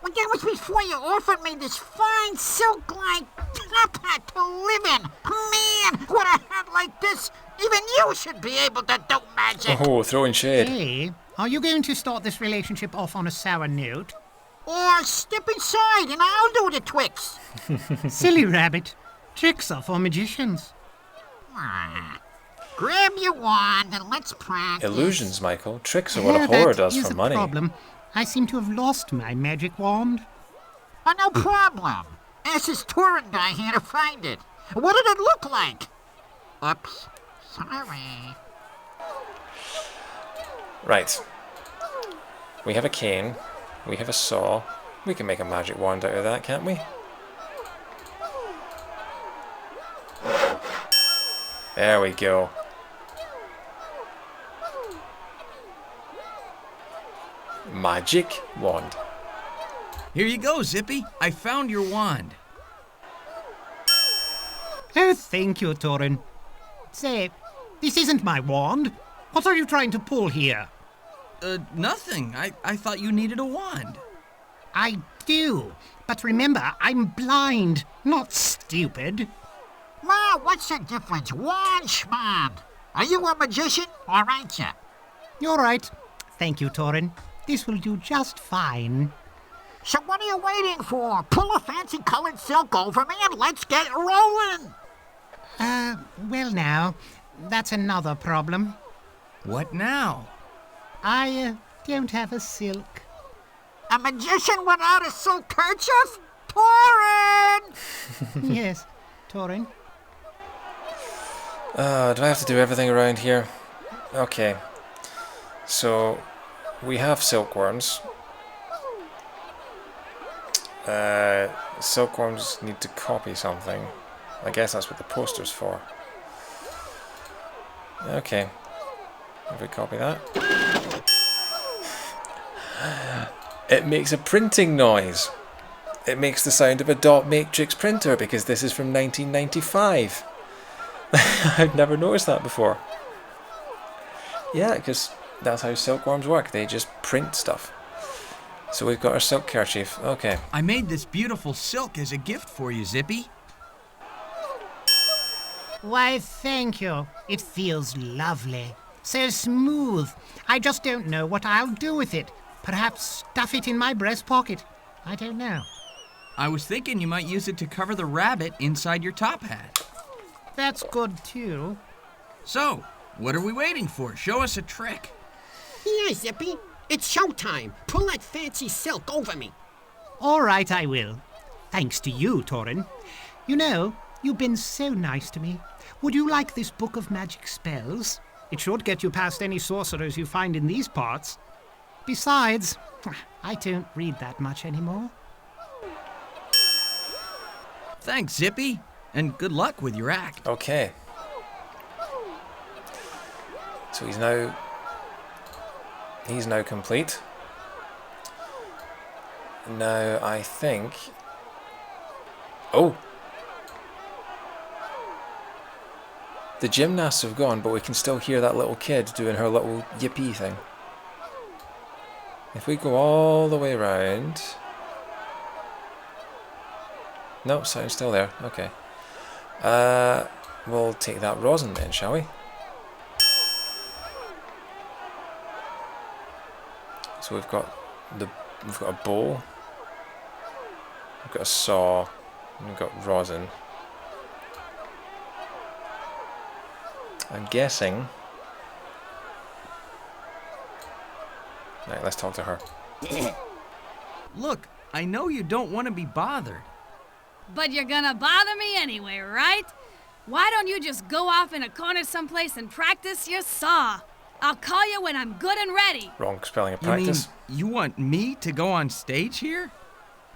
Well, that was before you offered me this fine silk-like top hat to live in. Man, with a hat like this, even you should be able to do magic. Oh, throwing shade. Hey, are you going to start this relationship off on a sour note? Or step inside and I'll do the tricks. Silly rabbit. Tricks are for magicians. Grab your wand and let's practice. Illusions, Michael. Tricks are what a whore does for money. Problem. I seem to have lost my magic wand. Oh, no problem. Ask this Torin guy here to find it. What did it look like? Oops. Sorry. Right. We have a cane. We have a saw. We can make a magic wand out of that, can't we? There we go. Magic wand. Here you go, Zippy. I found your wand. Oh, thank you, Torin. Say, this isn't my wand. What are you trying to pull here? Nothing. I thought you needed a wand. I do. But remember, I'm blind, not stupid. Well, what's the difference? Wand schmand. Are you a magician or ain't you? You're right. Thank you, Torin. This will do just fine. So what are you waiting for? Pull a fancy colored silk over me and let's get rolling. Well now, that's another problem. What now? I don't have a silk. A magician without a silk kerchief? Torin! Yes, Torin. Do I have to do everything around here? Okay. So, we have silkworms. Silkworms need to copy something. I guess that's what the poster's for. Okay. If we copy that. It makes a printing noise. It makes the sound of a dot matrix printer because this is from 1995. I've never noticed that before. Yeah, because that's how silkworms work. They just print stuff. So we've got our silk kerchief. Okay. I made this beautiful silk as a gift for you, Zippy. Why, thank you. It feels lovely. So smooth. I just don't know what I'll do with it. Perhaps stuff it in my breast pocket. I don't know. I was thinking you might use it to cover the rabbit inside your top hat. That's good, too. So, what are we waiting for? Show us a trick. Here, Zippy. It's showtime. Pull that fancy silk over me. All right, I will. Thanks to you, Torin. You know, you've been so nice to me. Would you like this book of magic spells? It should get you past any sorcerers you find in these parts. Besides, I don't read that much anymore. Thanks, Zippy. And good luck with your act. Okay. So he's now complete. Now I think... Oh! The gymnasts have gone, but we can still hear that little kid doing her little yippee thing. If we go all the way around... No, sound's still there. Okay. We'll take that rosin then, shall we? So we've got a bowl, we've got a saw, and we've got rosin. I'm guessing. Right, let's talk to her. Look, I know you don't want to be bothered. But you're gonna bother me anyway, right? Why don't you just go off in a corner someplace and practice your saw? I'll call you when I'm good and ready. Wrong spelling of practice. You mean you want me to go on stage here?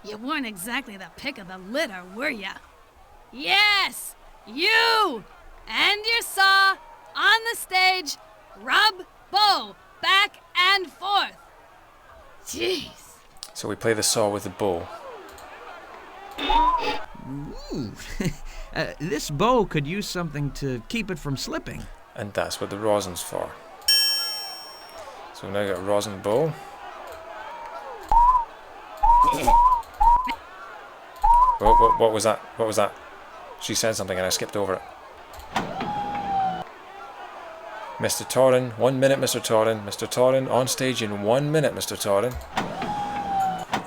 You weren't exactly the pick of the litter, were ya? Yes! You! And your saw, on the stage, rub, bow, back and forth. Jeez. So we play the saw with the bow. Ooh. This bow could use something to keep it from slipping. And that's what the rosin's for. So we've now got a rosin bow. What was that? What was that? She said something and I skipped over it. Mr. Torin, 1 minute, Mr. Torin. Mr. Torin, on stage in 1 minute, Mr. Torin.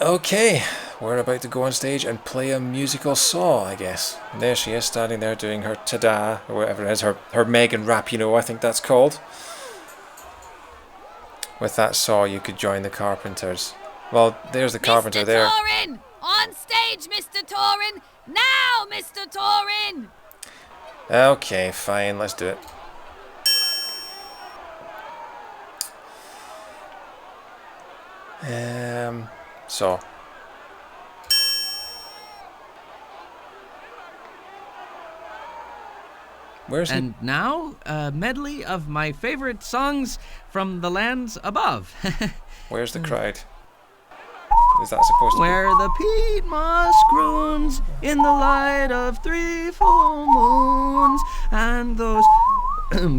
Okay, we're about to go on stage and play a musical saw, I guess. And there she is, standing there doing her ta-da, or whatever it is, her Megan rap, you know, I think that's called. With that saw, you could join the Carpenters. Well, there's the Carpenter there. Mr. Torin! On stage, Mr. Torin! Now, Mr. Torin! Okay, fine, let's do it. So. Where's And now, a medley of my favorite songs from the lands above. Where's the crowd? Is that supposed to Where the peat moss croons in the light of 3 full moons, and those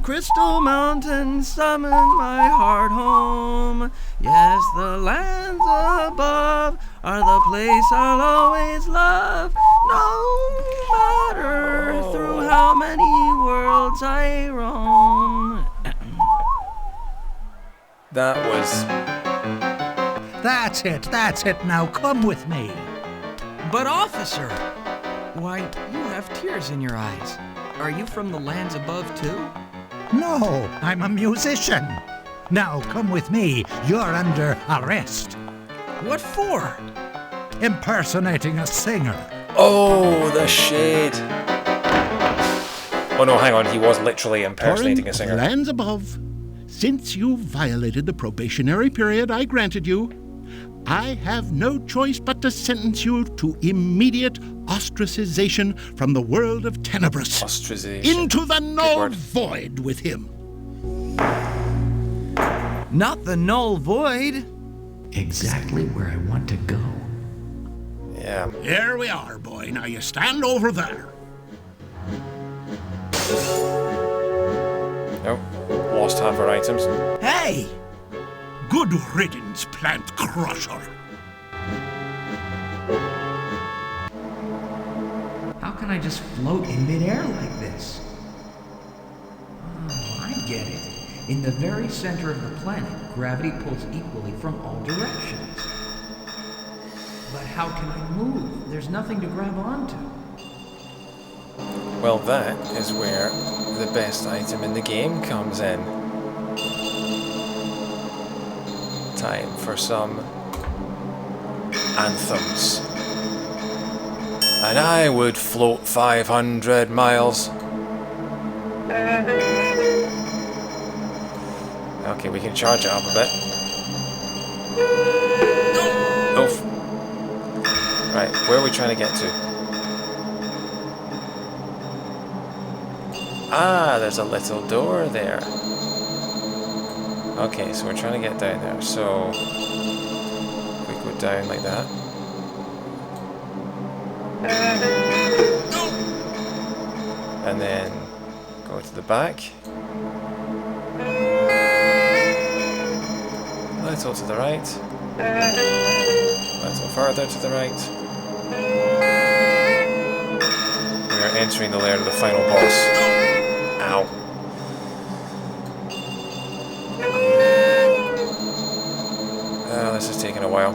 crystal mountains summon my heart home. Yes, the lands above are the place I'll always love, no matter through how many worlds I roam. That was... That's it, now come with me. But officer, why, you have tears in your eyes. Are you from the lands above too? No, I'm a musician. Now come with me, you're under arrest. What for? Impersonating a singer. Oh, the shade. Oh no, hang on, he was literally impersonating a singer. Lands above, since you violated the probationary period I granted you, I have no choice but to sentence you to immediate ostracization from the world of Tenebrous. Ostracization. Into the Null Void with him. Not the Null Void. Exactly where I want to go. Yeah. Here we are, boy. Now you stand over there. Nope. Lost half our items. Hey! Good riddance, plant crusher. How can I just float in midair like this? Oh, I get it. In the very center of the planet, gravity pulls equally from all directions. But how can I move? There's nothing to grab onto. Well, that is where the best item in the game comes in. Time for some anthems. And I would float 500 miles. Okay, we can charge it up a bit. Oof. Right, where are we trying to get to? Ah, there's a little door there. Okay, so we're trying to get down there. So if we go down like that. And then go to the back. Little to the right. Little further to the right. We are entering the lair of the final boss. Ow. This is taking a while.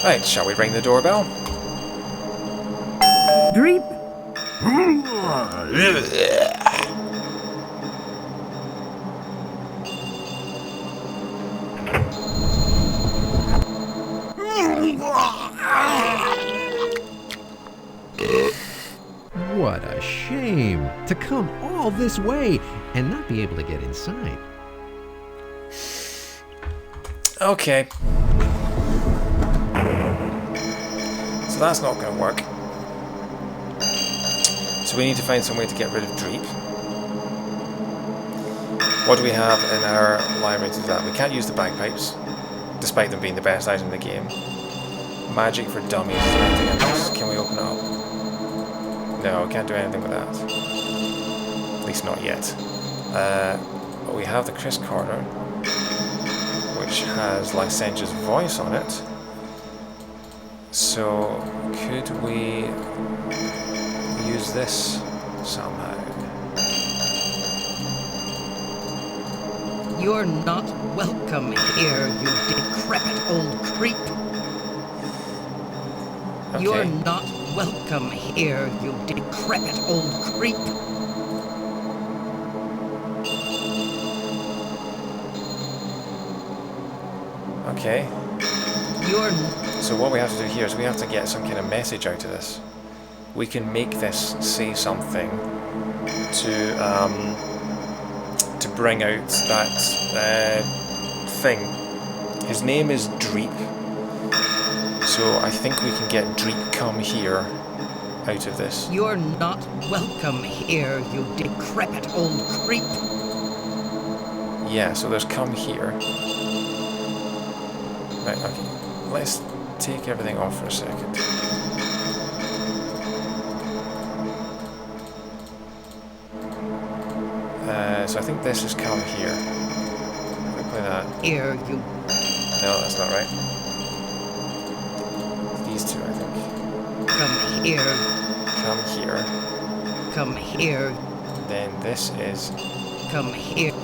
Right, shall we ring the doorbell? Dreep. What a shame to come all this way and not be able to get inside. Okay. So that's not going to work. So we need to find some way to get rid of Dreep. What do we have in our library to do that? We can't use the bagpipes, despite them being the best item in the game. Magic for dummies. Is there anything else? Can we open it up? No, we can't do anything with that. At least not yet. But we have the Chris Corner, which has Licentious Voice on it. So, could we use this somehow? You're not welcome here, you decrepit old creep. Okay. You're not welcome here, you decrepit old creep. Okay. So what we have to do here is we have to get some kind of message out of this. We can make this say something to bring out that thing. His name is Dreep. So I think we can get Dreep come here out of this. You're not welcome here, you decrepit old creep. Yeah, so there's come here. Right, okay. Let's take everything off for a second. So I think this has come here. If we play that. Here, you. No, that's not right. These two, I think. Come here. Come here. Come here. Then this is. Come here.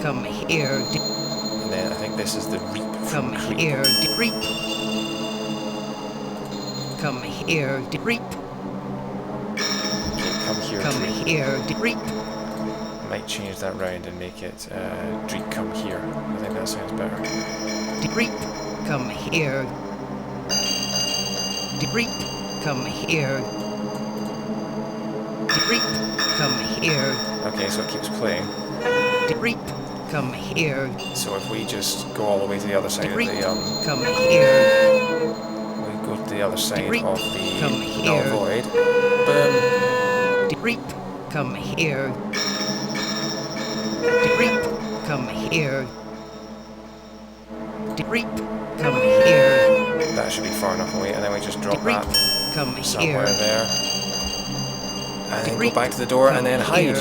Come here. And then I think this is the reap. Come here, Reap. Come here, Reap. Okay, come here, Come Dreep. here, Reap. Might change that round and make it Dreep come here. I think that sounds better. Reap. Come here. Reap. Come here. Reap. Come here. Okay, so it keeps playing. Reap. Come here. So if we just go all the way to the other side of the come here. We go to the other side Reap. of the Come Null here. Void. Boom. Reap. Come here. Reap. Come here. Reap. Come here. That should be far enough away, and then we just drop Reap. that Come somewhere here. there. And then Reap. go back to the door and then hide.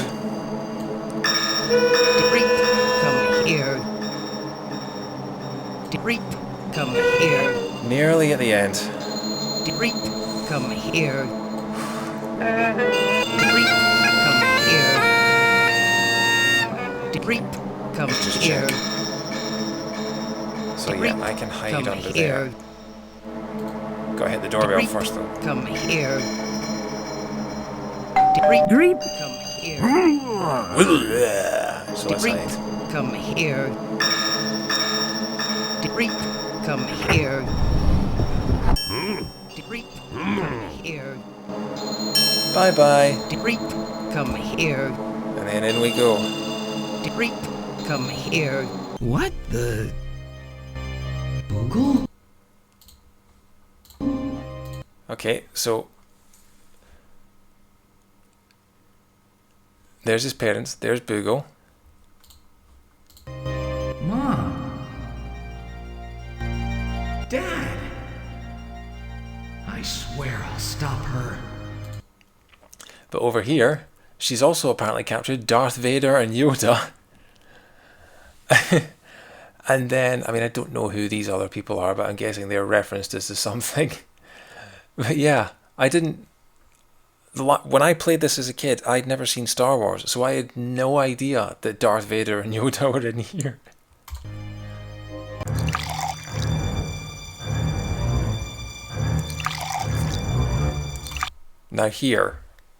Reap. Come here. Reap. Come here. Nearly at the end. Reap. Come here. Reap. Come here. Reap. Come Just here. check. So yeah, I can hide Come under here. there. Gotta hit the doorbell Reap. first though. Come here. Reap. Come here. So let's Reap. hide. Come here. Reap. Come here. Reap. Come here. Bye bye. Reap. Come here. And then in we go. Reap. Come here. What the? Boogle? Okay, so there's his parents, there's Boogle. Mom. Dad. I swear I'll stop her. But over here, she's also apparently captured Darth Vader and Yoda. And then, I mean, I don't know who these other people are, but I'm guessing they're referenced as to something. But yeah, I didn't... When I played this as a kid, I'd never seen Star Wars, so I had no idea that Darth Vader and Yoda were in here. Now here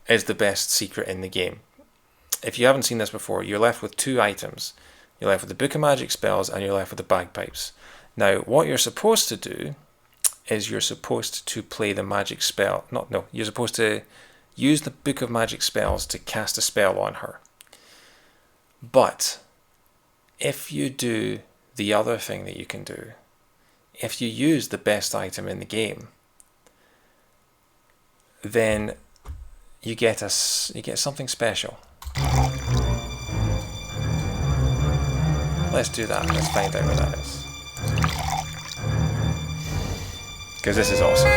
is the best secret in the game. If you haven't seen this before, you're left with 2 items. You're left with the Book of Magic Spells and you're left with the bagpipes. Now, what you're supposed to do is you're supposed to play the magic spell. You're supposed to use the Book of Magic Spells to cast a spell on her. But if you do the other thing that you can do, if you use the best item in the game, then you get something special. Let's do that. Let's find out what that is. Because this is awesome.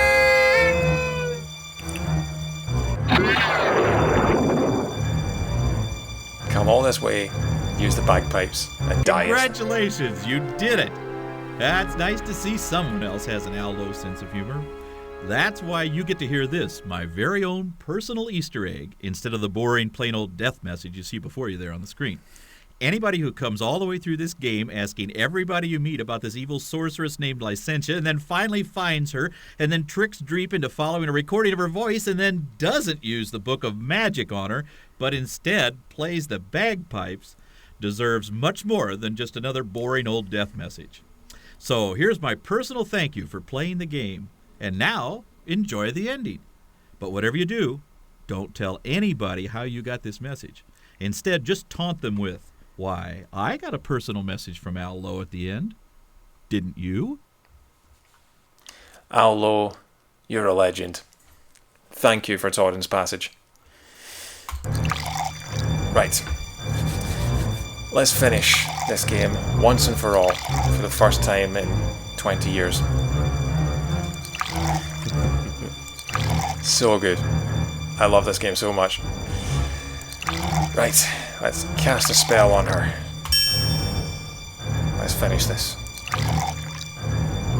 Come all this way, use the bagpipes, and die. Congratulations, you did it! That's nice to see someone else has an Allo sense of humor. That's why you get to hear this, my very own personal Easter egg, instead of the boring, plain old death message you see before you there on the screen. Anybody who comes all the way through this game asking everybody you meet about this evil sorceress named Licentia, and then finally finds her, and then tricks Dreep into following a recording of her voice, and then doesn't use the Book of Magic on her, but instead plays the bagpipes, deserves much more than just another boring old death message. So here's my personal thank you for playing the game. And now, enjoy the ending. But whatever you do, don't tell anybody how you got this message. Instead, just taunt them with, "Why, I got a personal message from Al Lowe at the end. Didn't you?" Al Lowe, you're a legend. Thank you for Torin's passage. Right. Let's finish this game once and for all, for the first time in 20 years. So good. I love this game so much. Right, let's cast a spell on her. Let's finish this.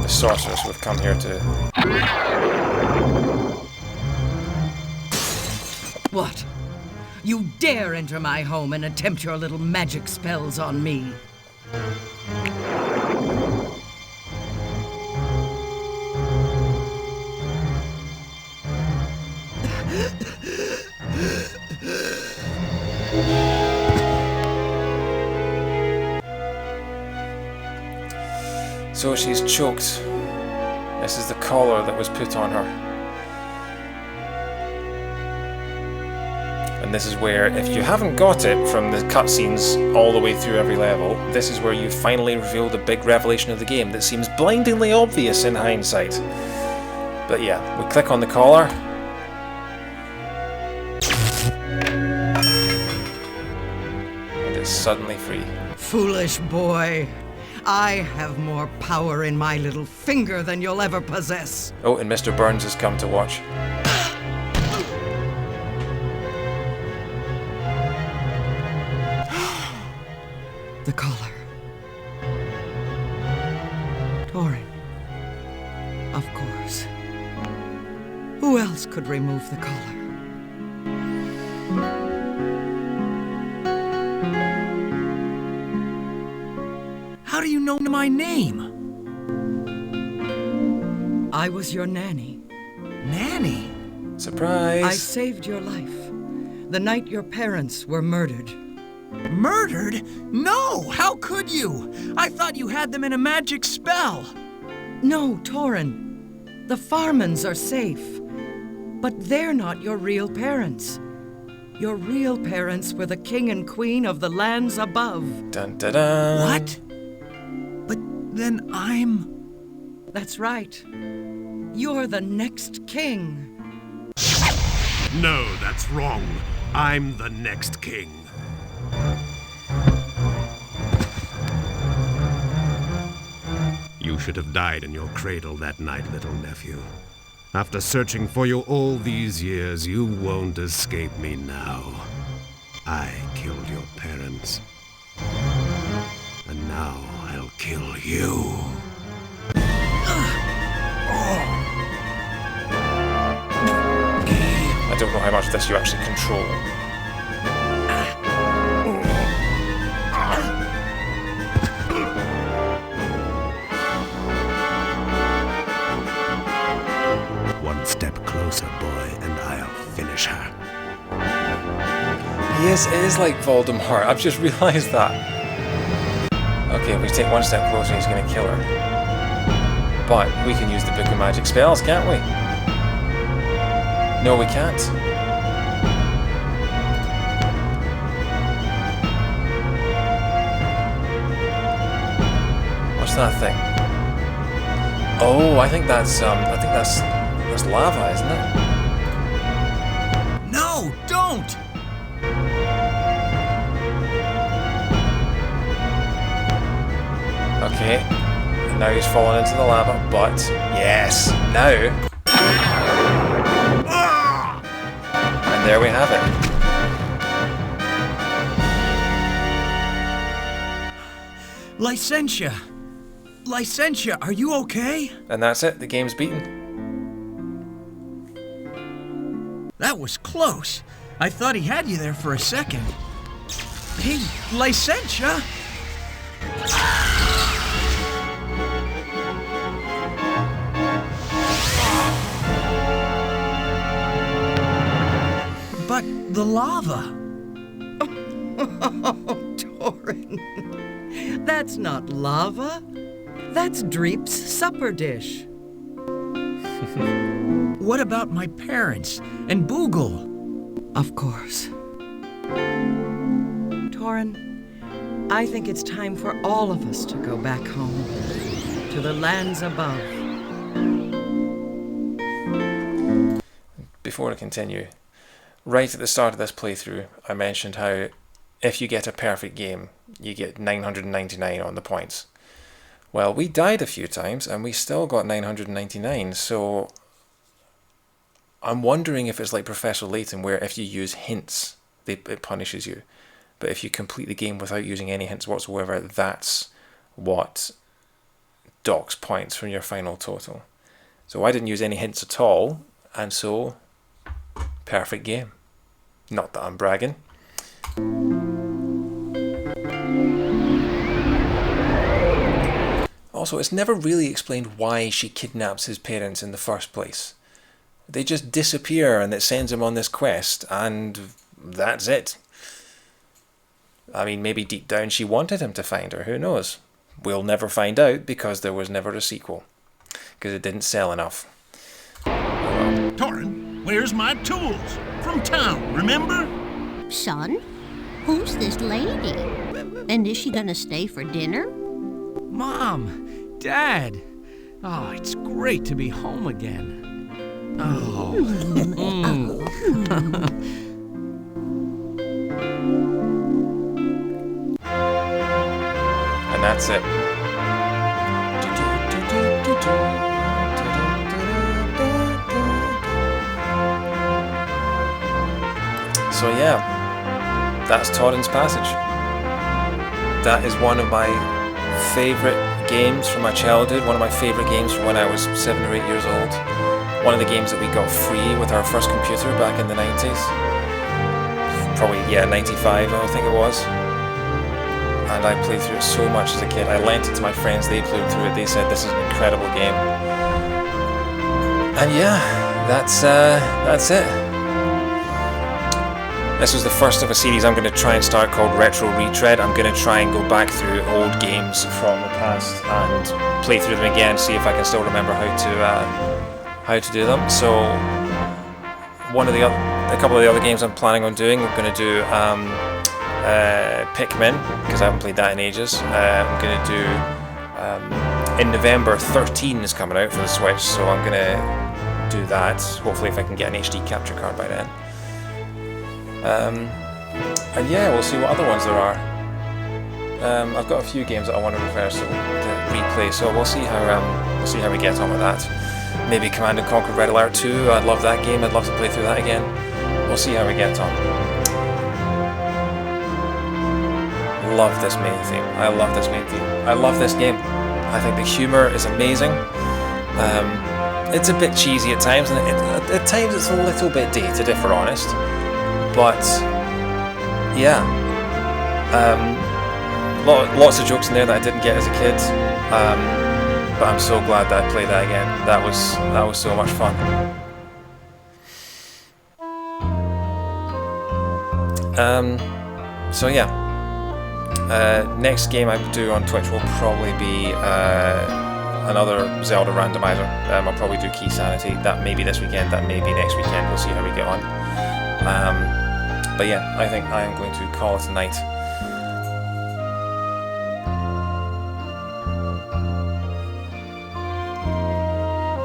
The sorceress we've come here to... What? You dare enter my home and attempt your little magic spells on me? So she's choked. This is the collar that was put on her. And this is where, if you haven't got it from the cutscenes all the way through every level, this is where you finally reveal the big revelation of the game that seems blindingly obvious in hindsight. But yeah, we click on the collar. And it's suddenly free. Foolish boy. I have more power in my little finger than you'll ever possess. Oh, and Mr. Burns has come to watch. The collar. Torin. Of course. Who else could remove the collar? How do you know my name? I was your nanny. Nanny? Surprise! I saved your life the night your parents were murdered. Murdered? No! How could you? I thought you had them in a magic spell. No, Torin. The Farmans are safe. But they're not your real parents. Your real parents were the king and queen of the lands above. Dun dun dun. What? But then I'm... That's right. You're the next king. No, that's wrong. I'm the next king. You should have died in your cradle that night, little nephew. After searching for you all these years, you won't escape me now. I killed your parents. And now I'll kill you. I don't know how much of this you actually control. One step closer, boy, and I'll it is like Voldemort. I've just realised that. Okay, if we take one step closer, he's going to kill her. But we can use the Book of Magic spells, can't we? No, we can't. What's that thing? Oh, I think that's lava, isn't it? No, don't! Okay, and now he's fallen into the lava, but yes, now. And there we have it. Licentia! Licentia, are you okay? And that's it, the game's beaten. That was close. I thought he had you there for a second. Hey, Licentia! But the lava. Oh, Torin. That's not lava. That's Dreep's supper dish. What about my parents and Boogle? Of course. Torin, I think it's time for all of us to go back home, to the lands above. Before I continue, right at the start of this playthrough, I mentioned how if you get a perfect game, you get 999 on the points. Well, we died a few times and we still got 999, so I'm wondering if it's like Professor Layton, where if you use hints, it punishes you. But if you complete the game without using any hints whatsoever, that's what docks points from your final total. So I didn't use any hints at all, and so perfect game. Not that I'm bragging. Also, it's never really explained why she kidnaps his parents in the first place. They just disappear and it sends him on this quest, and that's it. I mean, maybe deep down she wanted him to find her, who knows? We'll never find out because there was never a sequel. Because it didn't sell enough. Torin, where's my tools? From town, remember? Son, who's this lady? And is she gonna stay for dinner? Mom, Dad. Oh, it's great to be home again. Oh. And that's it. So yeah, that's Torin's Passage. That is one of my favourite games from my childhood, one of my favourite games from when I was 7 or 8 years old. One of the games that we got free with our first computer back in the 90s. Probably, yeah, 95 I think it was. And I played through it so much as a kid. I lent it to my friends, they played through it, they said this is an incredible game. And yeah, that's it. This was the first of a series I'm going to try and start called Retread. I'm going to try and go back through old games from the past and play through them again, see if I can still remember how to do them. So a couple of the other games I'm planning on doing, we're going to do Pikmin, because I haven't played that in ages. I'm going to do in November 13 is coming out for the Switch, so I'm going to do that. Hopefully if I can get an HD capture card by then. And yeah, we'll see what other ones there are. I've got a few games that I want to replay, so we'll see how we get on with that. Maybe Command & Conquer Red Alert 2, I'd love that game, I'd love to play through that again. We'll see how we get on. Love this main theme. I love this main theme. I love this game. I think the humour is amazing. It's a bit cheesy at times, and at times it's a little bit dated, if we're honest. But yeah, lots of jokes in there that I didn't get as a kid. But I'm so glad that I played that again. That was so much fun. So yeah, next game I would do on Twitch will probably be another Zelda randomizer. I'll probably do Key Sanity. That may be this weekend, that may be next weekend. We'll see how we get on. But yeah, I think I am going to call it a night.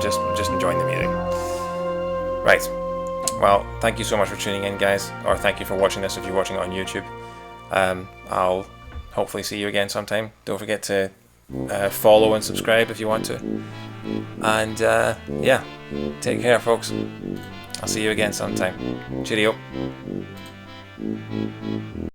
Just enjoying the music. Right. Well, thank you so much for tuning in, guys. Or thank you for watching this if you're watching it on YouTube. I'll hopefully see you again sometime. Don't forget to follow and subscribe if you want to. And yeah, take care, folks. I'll see you again sometime. Cheerio.